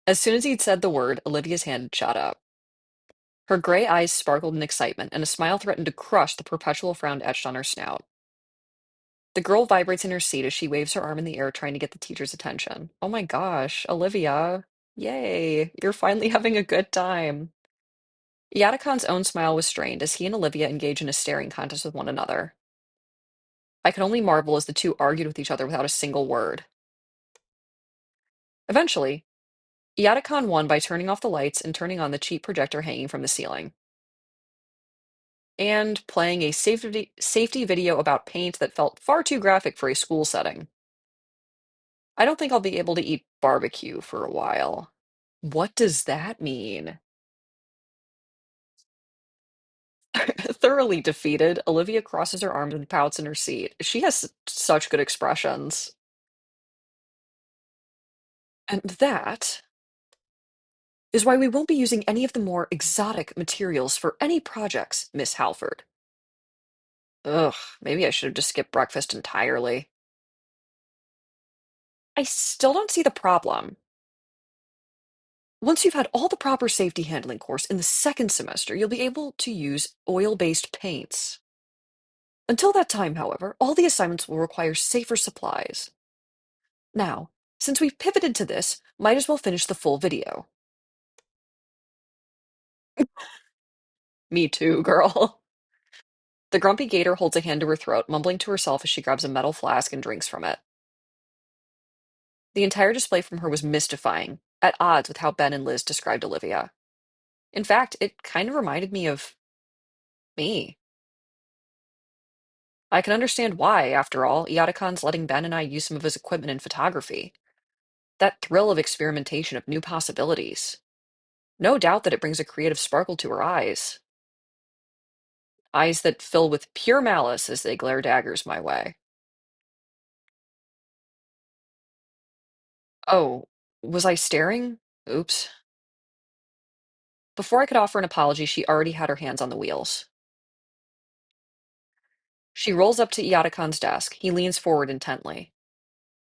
As soon as he'd said the word, Olivia's hand had shot up. Her gray eyes sparkled in excitement, and a smile threatened to crush the perpetual frown etched on her snout. The girl vibrates in her seat as she waves her arm in the air, trying to get the teacher's attention. Oh my gosh, Olivia. Yay, you're finally having a good time. Yatakon's own smile was strained as he and Olivia engaged in a staring contest with one another. I could only marvel as the two argued with each other without a single word. Eventually, Yatakon won by turning off the lights and turning on the cheap projector hanging from the ceiling, and playing a safety video about paint that felt far too graphic for a school setting. I don't think I'll be able to eat barbecue for a while. What does that mean? Thoroughly defeated, Olivia crosses her arms and pouts in her seat. She has such good expressions. And that is why we won't be using any of the more exotic materials for any projects, Miss Halford. Ugh, maybe I should have just skipped breakfast entirely. I still don't see the problem. Once you've had all the proper safety handling course in the second semester, you'll be able to use oil-based paints. Until that time, however, all the assignments will require safer supplies. Now, since we've pivoted to this, might as well finish the full video. Me too, girl. The grumpy gator holds a hand to her throat, mumbling to herself as she grabs a metal flask and drinks from it. The entire display from her was mystifying, at odds with how Ben and Liz described Olivia. In fact, it kind of reminded me of me. I can understand why, after all, Iatakon's letting Ben and I use some of his equipment in photography. That thrill of experimentation of new possibilities. No doubt that it brings a creative sparkle to her eyes. Eyes that fill with pure malice as they glare daggers my way. Oh, was I staring? Oops. Before I could offer an apology, she already had her hands on the wheels. She rolls up to Iatakon's desk. He leans forward intently.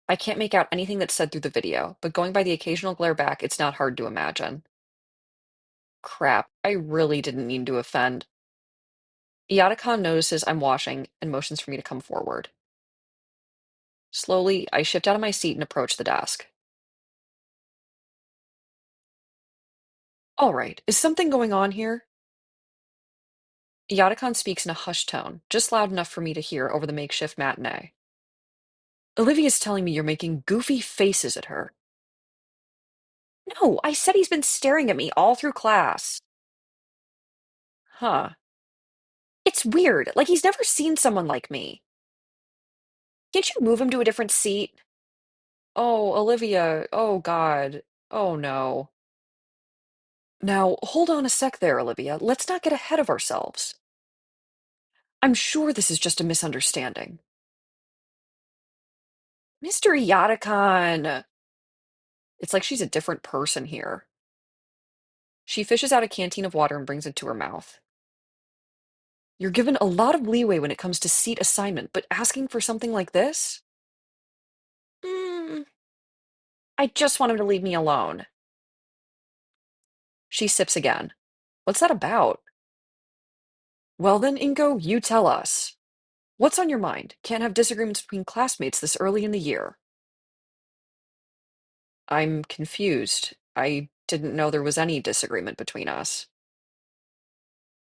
I can't make out anything that's said through the video, but going by the occasional glare back, it's not hard to imagine. Crap, I really didn't mean to offend. Iyatakon notices I'm washing and motions for me to come forward. Slowly, I shift out of my seat and approach the desk. All right, is something going on here? Iyatakon speaks in a hushed tone, just loud enough for me to hear over the makeshift matinee. Olivia's telling me you're making goofy faces at her. No, I said he's been staring at me all through class. Huh. It's weird, like he's never seen someone like me. Can't you move him to a different seat? Oh, Olivia. Oh, God. Oh, no. Now, hold on a sec there, Olivia. Let's not get ahead of ourselves. I'm sure this is just a misunderstanding. Mr. Yatakan. It's like she's a different person here. She fishes out a canteen of water and brings it to her mouth. You're given a lot of leeway when it comes to seat assignment, but asking for something like this? Mm, I just want him to leave me alone. She sips again. What's that about? Well then, Inco, you tell us. What's on your mind? Can't have disagreements between classmates this early in the year. I'm confused. I didn't know there was any disagreement between us.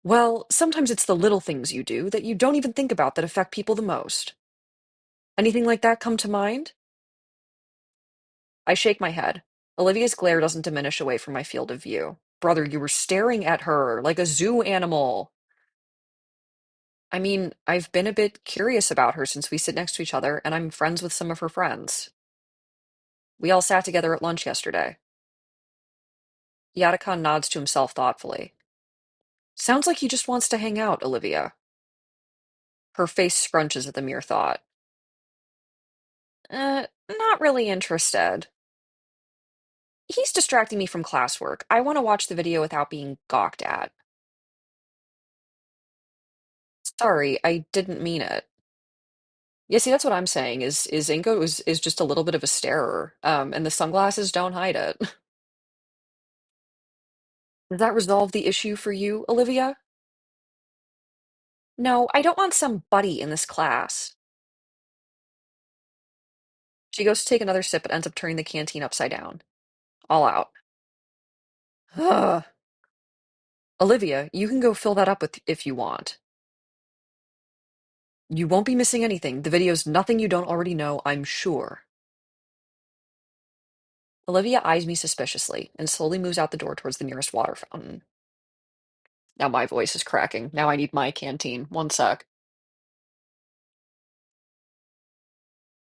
Well, sometimes it's the little things you do that you don't even think about that affect people the most. Anything like that come to mind? I shake my head. Olivia's glare doesn't diminish away from my field of view. Brother, you were staring at her like a zoo animal. I mean, I've been a bit curious about her since we sit next to each other, and I'm friends with some of her friends. We all sat together at lunch yesterday. Yatakan nods to himself thoughtfully. Sounds like he just wants to hang out, Olivia. Her face scrunches at the mere thought. Not really interested. He's distracting me from classwork. I want to watch the video without being gawked at. Sorry, I didn't mean it. Yeah, see, that's what I'm saying is Inko is just a little bit of a starer, and the sunglasses don't hide it. Does that resolve the issue for you, Olivia? No, I don't want some buddy in this class. She goes to take another sip but ends up turning the canteen upside down. All out. Ugh. Olivia, you can go fill that up with if you want. You won't be missing anything. The video's nothing you don't already know, I'm sure. Olivia eyes me suspiciously and slowly moves out the door towards the nearest water fountain. Now my voice is cracking. Now I need my canteen. One sec.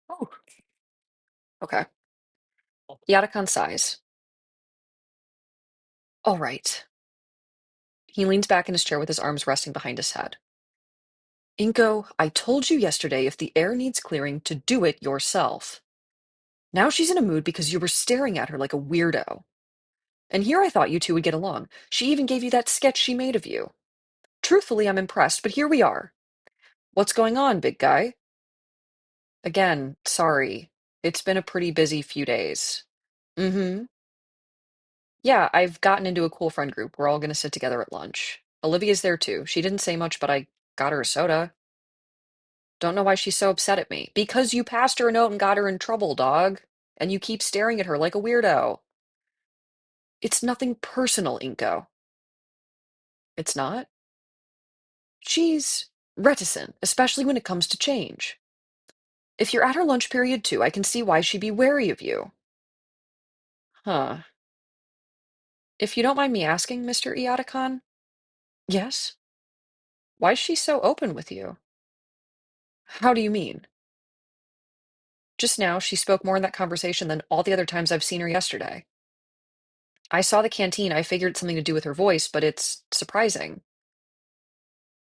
Oh, okay. Yatakan sighs. All right. He leans back in his chair with his arms resting behind his head. Inko, I told you yesterday if the air needs clearing to do it yourself. Now she's in a mood because you were staring at her like a weirdo. And here I thought you two would get along. She even gave you that sketch she made of you. Truthfully, I'm impressed, but here we are. What's going on, big guy? Again, sorry. It's been a pretty busy few days. Mm-hmm. Yeah, I've gotten into a cool friend group. We're all gonna sit together at lunch. Olivia's there too. She didn't say much, but I got her a soda. Don't know why she's so upset at me. Because you passed her a note and got her in trouble, dog. And you keep staring at her like a weirdo. It's nothing personal, Inko. It's not? She's reticent, especially when it comes to change. If you're at her lunch period too, I can see why she'd be wary of you. Huh. If you don't mind me asking, Mr. Iatakan? Yes? Why is she so open with you? How do you mean? Just now, she spoke more in that conversation than all the other times I've seen her yesterday. I saw the canteen, I figured it's something to do with her voice, but it's surprising.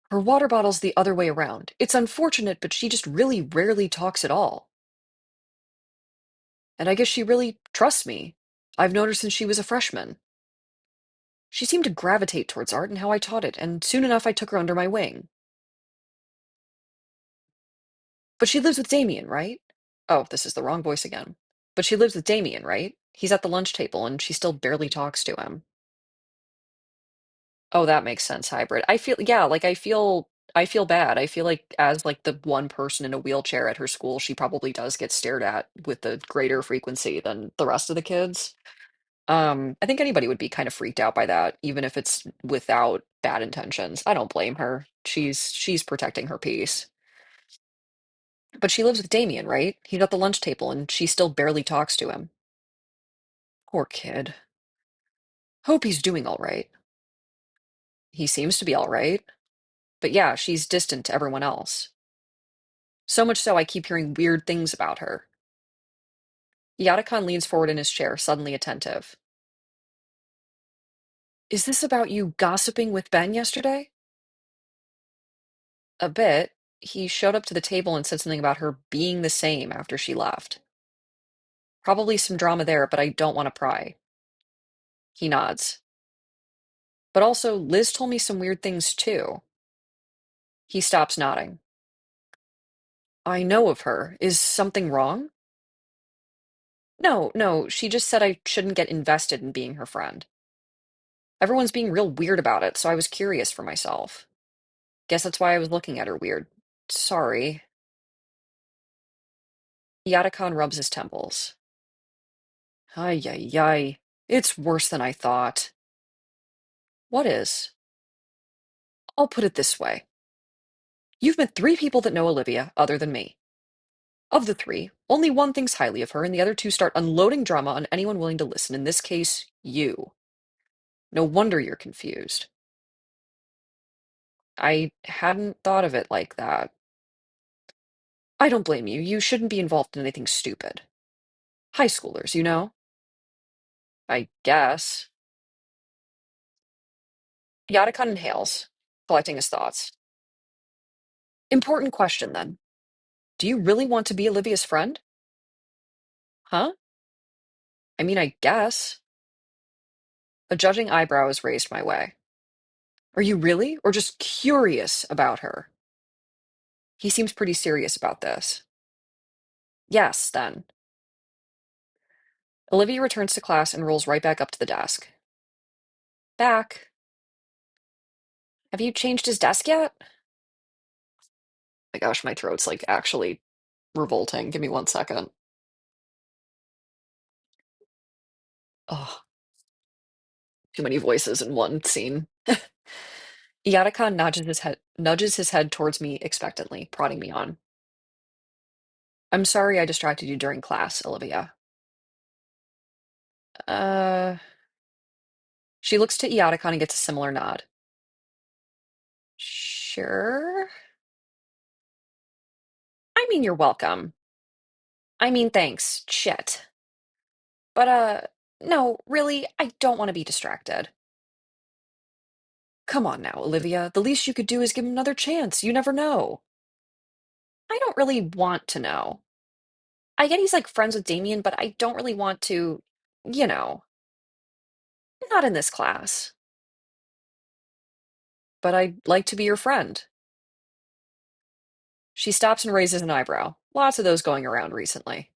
Her water bottle's the other way around. It's unfortunate, but she just really rarely talks at all. And I guess she really trusts me. I've known her since she was a freshman. She seemed to gravitate towards art and how I taught it, and soon enough I took her under my wing. But she lives with Damien, right? Oh, this is the wrong voice again. But she lives with Damien, right? He's at the lunch table and she still barely talks to him. Oh, that makes sense, hybrid. I feel, yeah, like I feel bad. I feel like as like the one person in a wheelchair at her school, she probably does get stared at with a greater frequency than the rest of the kids. I think anybody would be kind of freaked out by that, even if it's without bad intentions. I don't blame her. She's protecting her peace. But she lives with Damien, right? He's at the lunch table and she still barely talks to him. Poor kid. Hope he's doing all right. He seems to be all right. But yeah, she's distant to everyone else. So much so I keep hearing weird things about her. Yatakan leans forward in his chair, suddenly attentive. Is this about you gossiping with Ben yesterday? A bit. He showed up to the table and said something about her being the same after she left. Probably some drama there, but I don't want to pry. He nods. But also, Liz told me some weird things too. He stops nodding. I know of her. Is something wrong? No, no, she just said I shouldn't get invested in being her friend. Everyone's being real weird about it, so I was curious for myself. Guess that's why I was looking at her weird. Sorry. Yatakan rubs his temples. Ay, ay, ay. It's worse than I thought. What is? I'll put it this way. You've met three people that know Olivia, other than me. Of the three, only one thinks highly of her, and the other two start unloading drama on anyone willing to listen. In this case, you. No wonder you're confused. I hadn't thought of it like that. I don't blame you. You shouldn't be involved in anything stupid. High schoolers, you know? I guess. Yatakan inhales, collecting his thoughts. Important question, then. Do you really want to be Olivia's friend? Huh? I mean, I guess. A judging eyebrow is raised my way. Are you really, or just curious about her? He seems pretty serious about this. Yes, then. Olivia returns to class and rolls right back up to the desk. Back. Have you changed his desk yet? My gosh, my throat's like actually revolting. Give me 1 second. Oh, too many voices in one scene. Iataka nudges his head towards me expectantly, prodding me on. I'm sorry I distracted you during class, Olivia. Uh, she looks to Iataka and gets a similar nod. Sure. I mean, you're welcome. I mean, thanks. Shit. But, no, really, I don't want to be distracted. Come on now, Olivia. The least you could do is give him another chance. You never know. I don't really want to know. I get he's like friends with Damien, but I don't really want to, you know, not in this class. But I'd like to be your friend. She stops and raises an eyebrow. Lots of those going around recently.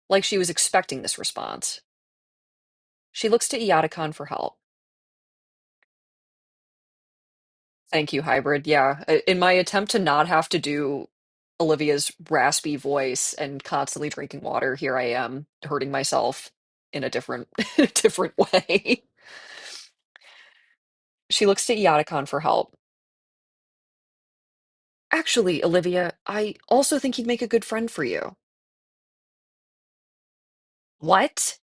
Like she was expecting this response. She looks to Iatakan for help. Thank you, Hybrid. Yeah, in my attempt to not have to do Olivia's raspy voice and constantly drinking water, here I am hurting myself in a different different way. She looks to Iatakan for help. Actually, Olivia, I also think he'd make a good friend for you. What?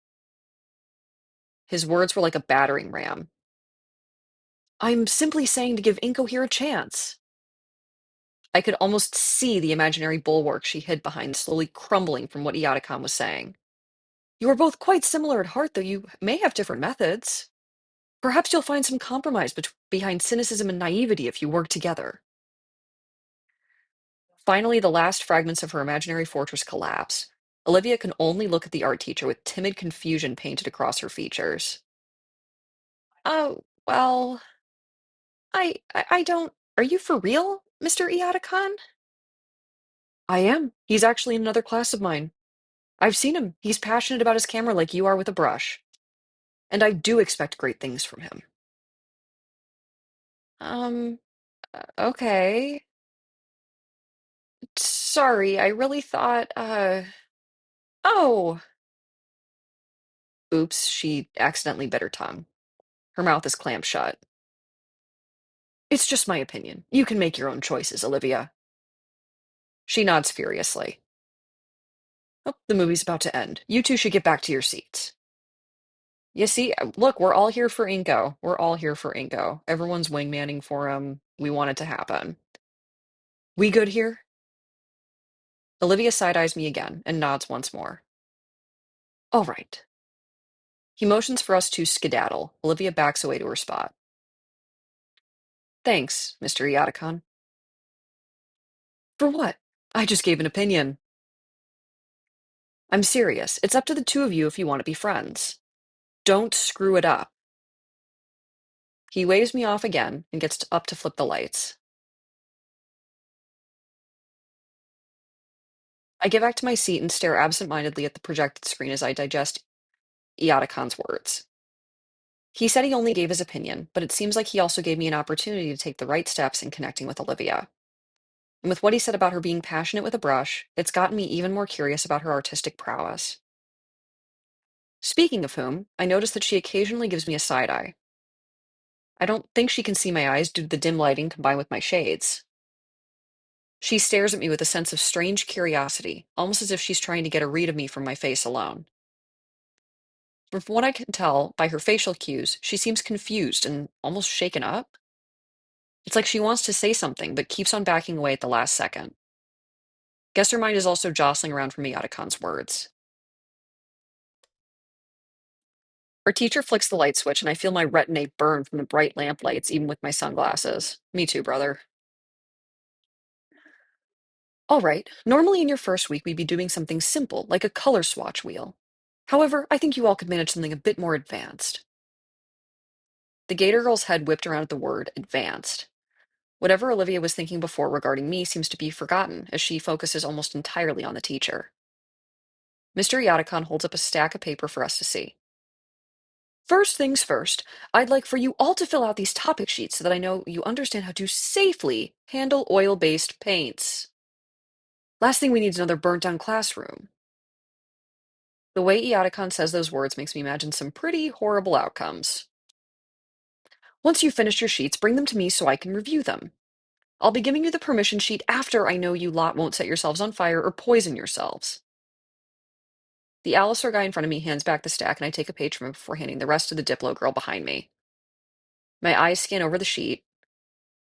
His words were like a battering ram. I'm simply saying to give Inco here a chance. I could almost see the imaginary bulwark she hid behind slowly crumbling from what Iatakan was saying. You are both quite similar at heart, though you may have different methods. Perhaps you'll find some compromise behind cynicism and naivety if you work together. Finally, the last fragments of her imaginary fortress collapse. Olivia can only look at the art teacher with timid confusion painted across her features. Oh, well, I don't. Are you for real, Mr. Iatakan? I am. He's actually in another class of mine. I've seen him. He's passionate about his camera like you are with a brush. And I do expect great things from him. Um, okay. Sorry, I really thought, oh. Oops, she accidentally bit her tongue. Her mouth is clamped shut. It's just my opinion. You can make your own choices, Olivia. She nods furiously. Oh, the movie's about to end. You two should get back to your seats. You see, look, we're all here for Inco. We're all here for Inco. Everyone's wingmanning for him. We want it to happen. We good here? Olivia side-eyes me again and nods once more. All right. He motions for us to skedaddle. Olivia backs away to her spot. Thanks, Mr. Iatakon. For what? I just gave an opinion. I'm serious. It's up to the two of you if you want to be friends. Don't screw it up. He waves me off again and gets up to flip the lights. I get back to my seat and stare absent-mindedly at the projected screen as I digest Iatakon's words. He said he only gave his opinion, but it seems like he also gave me an opportunity to take the right steps in connecting with Olivia. And with what he said about her being passionate with a brush, it's gotten me even more curious about her artistic prowess. Speaking of whom, I notice that she occasionally gives me a side eye. I don't think she can see my eyes due to the dim lighting combined with my shades. She stares at me with a sense of strange curiosity, almost as if she's trying to get a read of me from my face alone. From what I can tell by her facial cues, she seems confused and almost shaken up. It's like she wants to say something, but keeps on backing away at the last second. Guess her mind is also jostling around for Miyata-Kan's words. Our teacher flicks the light switch, and I feel my retinate burn from the bright lamp lights, even with my sunglasses. Me too, brother. All right, normally in your first week, we'd be doing something simple, like a color swatch wheel. However, I think you all could manage something a bit more advanced. The Gator Girl's head whipped around at the word advanced. Whatever Olivia was thinking before regarding me seems to be forgotten, as she focuses almost entirely on the teacher. Mr. Yatakon holds up a stack of paper for us to see. First things first, I'd like for you all to fill out these topic sheets so that I know you understand how to safely handle oil-based paints. Last thing we need is another burnt-down classroom. The way Iatakon says those words makes me imagine some pretty horrible outcomes. Once you've finished your sheets, bring them to me so I can review them. I'll be giving you the permission sheet after I know you lot won't set yourselves on fire or poison yourselves. The Alistair guy in front of me hands back the stack and I take a page from it before handing the rest to the Diplo girl behind me. My eyes scan over the sheet.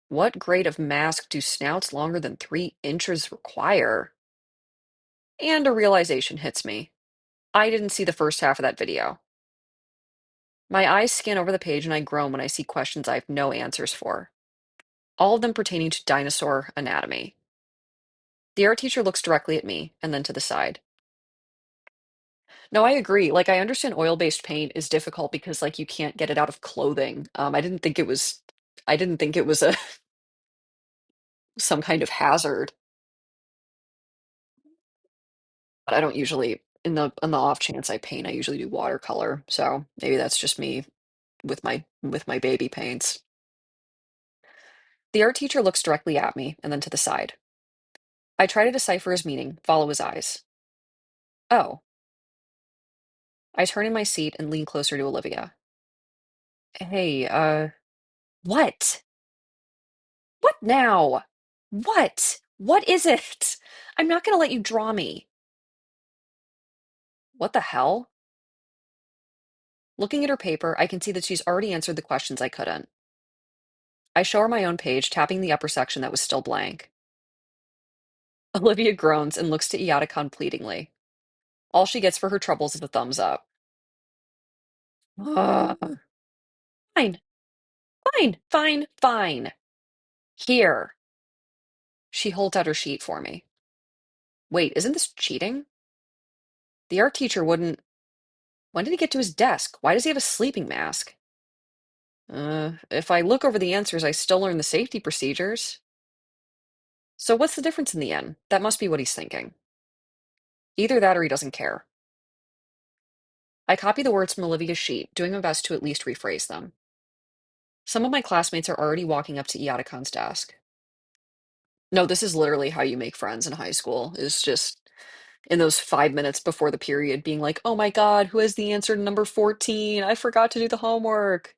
What grade of mask do snouts longer than 3 inches require? And a realization hits me. I didn't see the first half of that video. My eyes scan over the page and I groan when I see questions I have no answers for. All of them pertaining to dinosaur anatomy. The art teacher looks directly at me and then to the side. No, I agree. Like, I understand oil-based paint is difficult because, like, you can't get it out of clothing. I didn't think it was a some kind of hazard. But I don't usually, in the off chance I paint, I usually do watercolor. So maybe that's just me with my baby paints. The art teacher looks directly at me and then to the side. I try to decipher his meaning, follow his eyes. Oh. I turn in my seat and lean closer to Olivia. Hey, what? What now? What? What is it? I'm not gonna let you draw me. What the hell? Looking at her paper, I can see that she's already answered the questions I couldn't. I show her my own page, tapping the upper section that was still blank. Olivia groans and looks to Iatakon pleadingly. All she gets for her troubles is a thumbs up. Ugh. Fine, fine. Here. She holds out her sheet for me. Wait, isn't this cheating? The art teacher wouldn't. When did he get to his desk? Why does he have a sleeping mask? If I look over the answers, I still learn the safety procedures. So what's the difference in the end? That must be what he's thinking. Either that or he doesn't care. I copy the words from Olivia's sheet, doing my best to at least rephrase them. Some of my classmates are already walking up to Iatakon's desk. No, this is literally how you make friends in high school, is just in those 5 minutes before the period being like, oh my God, who has the answer to number 14? I forgot to do the homework.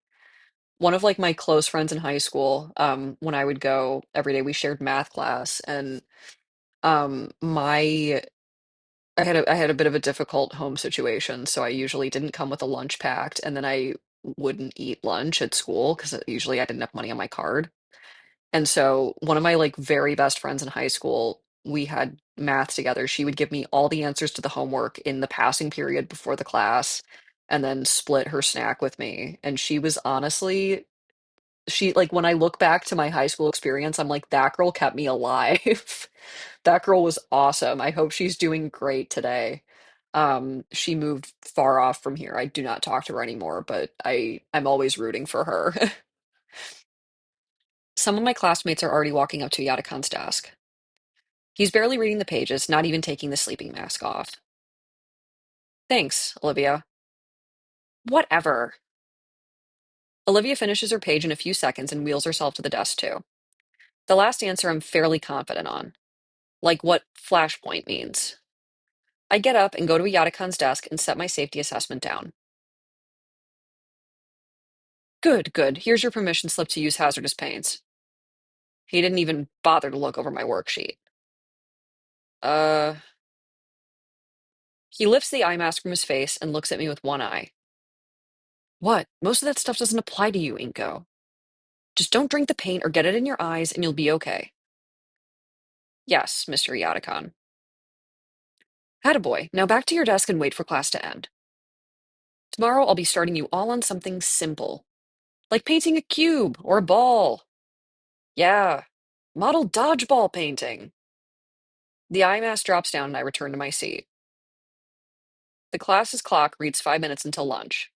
One of like my close friends in high school, when I would go every day, we shared math class, and My I had a bit of a difficult home situation, so I usually didn't come with a lunch packed, and then I wouldn't eat lunch at school because usually I didn't have money on my card. And so one of my like very best friends in high school, we had math together. She would give me all the answers to the homework in the passing period before the class and then split her snack with me. And she was honestly, she like when I look back to my high school experience, I'm like, that girl kept me alive. That girl was awesome. I hope she's doing great today. She moved far off from here. I do not talk to her anymore, but I'm always rooting for her. Some of my classmates are already walking up to Yatakan's desk. He's barely reading the pages, not even taking the sleeping mask off. Thanks, Olivia. Whatever. Olivia finishes her page in a few seconds and wheels herself to the desk too. The last answer I'm fairly confident on, like what flashpoint means. I get up and go to Yatakan's desk and set my safety assessment down. Good, good. Here's your permission slip to use hazardous paints. He didn't even bother to look over my worksheet. Uh, he lifts the eye mask from his face and looks at me with one eye. What? Most of that stuff doesn't apply to you, Inco. Just don't drink the paint or get it in your eyes and you'll be okay. Yes, Mr. Yatakan. Attaboy. Now back to your desk and wait for class to end. Tomorrow I'll be starting you all on something simple, like painting a cube or a ball. Yeah, model dodgeball painting. The eye mask drops down and I return to my seat. The class's clock reads 5 minutes until lunch.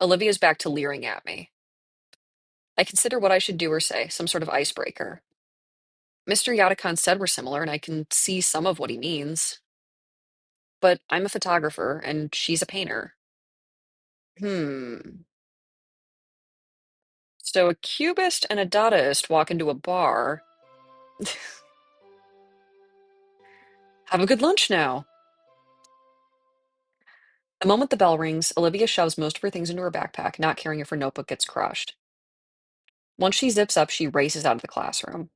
Olivia's back to leering at me. I consider what I should do or say, some sort of icebreaker. Mr. Yatakan said we're similar, and I can see some of what he means. But I'm a photographer, and she's a painter. Hmm. So a cubist and a Dadaist walk into a bar. Have a good lunch now. The moment the bell rings, Olivia shoves most of her things into her backpack, not caring if her notebook gets crushed. Once she zips up, she races out of the classroom.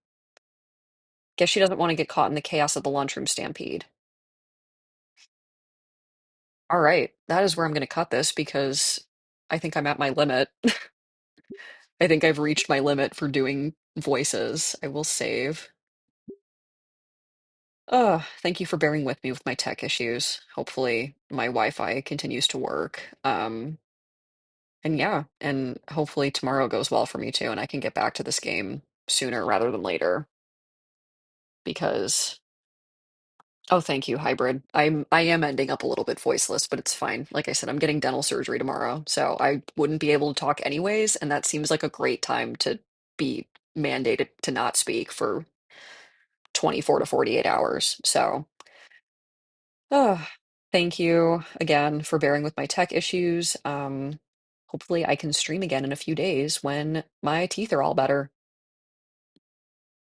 Guess she doesn't want to get caught in the chaos of the lunchroom stampede. All right, that is where I'm going to cut this because I think I'm at my limit. I think I've reached my limit for doing voices. I will save. Thank you for bearing with me with my tech issues. Hopefully, my Wi-Fi continues to work. And yeah, and hopefully tomorrow goes well for me too, and I can get back to this game sooner rather than later because oh, thank you, hybrid. I am ending up a little bit voiceless, but it's fine. Like I said, I'm getting dental surgery tomorrow, so I wouldn't be able to talk anyways, and that seems like a great time to be mandated to not speak for 24 to 48 hours. So, uh, thank you again for bearing with my tech issues. Hopefully I can stream again in a few days when my teeth are all better.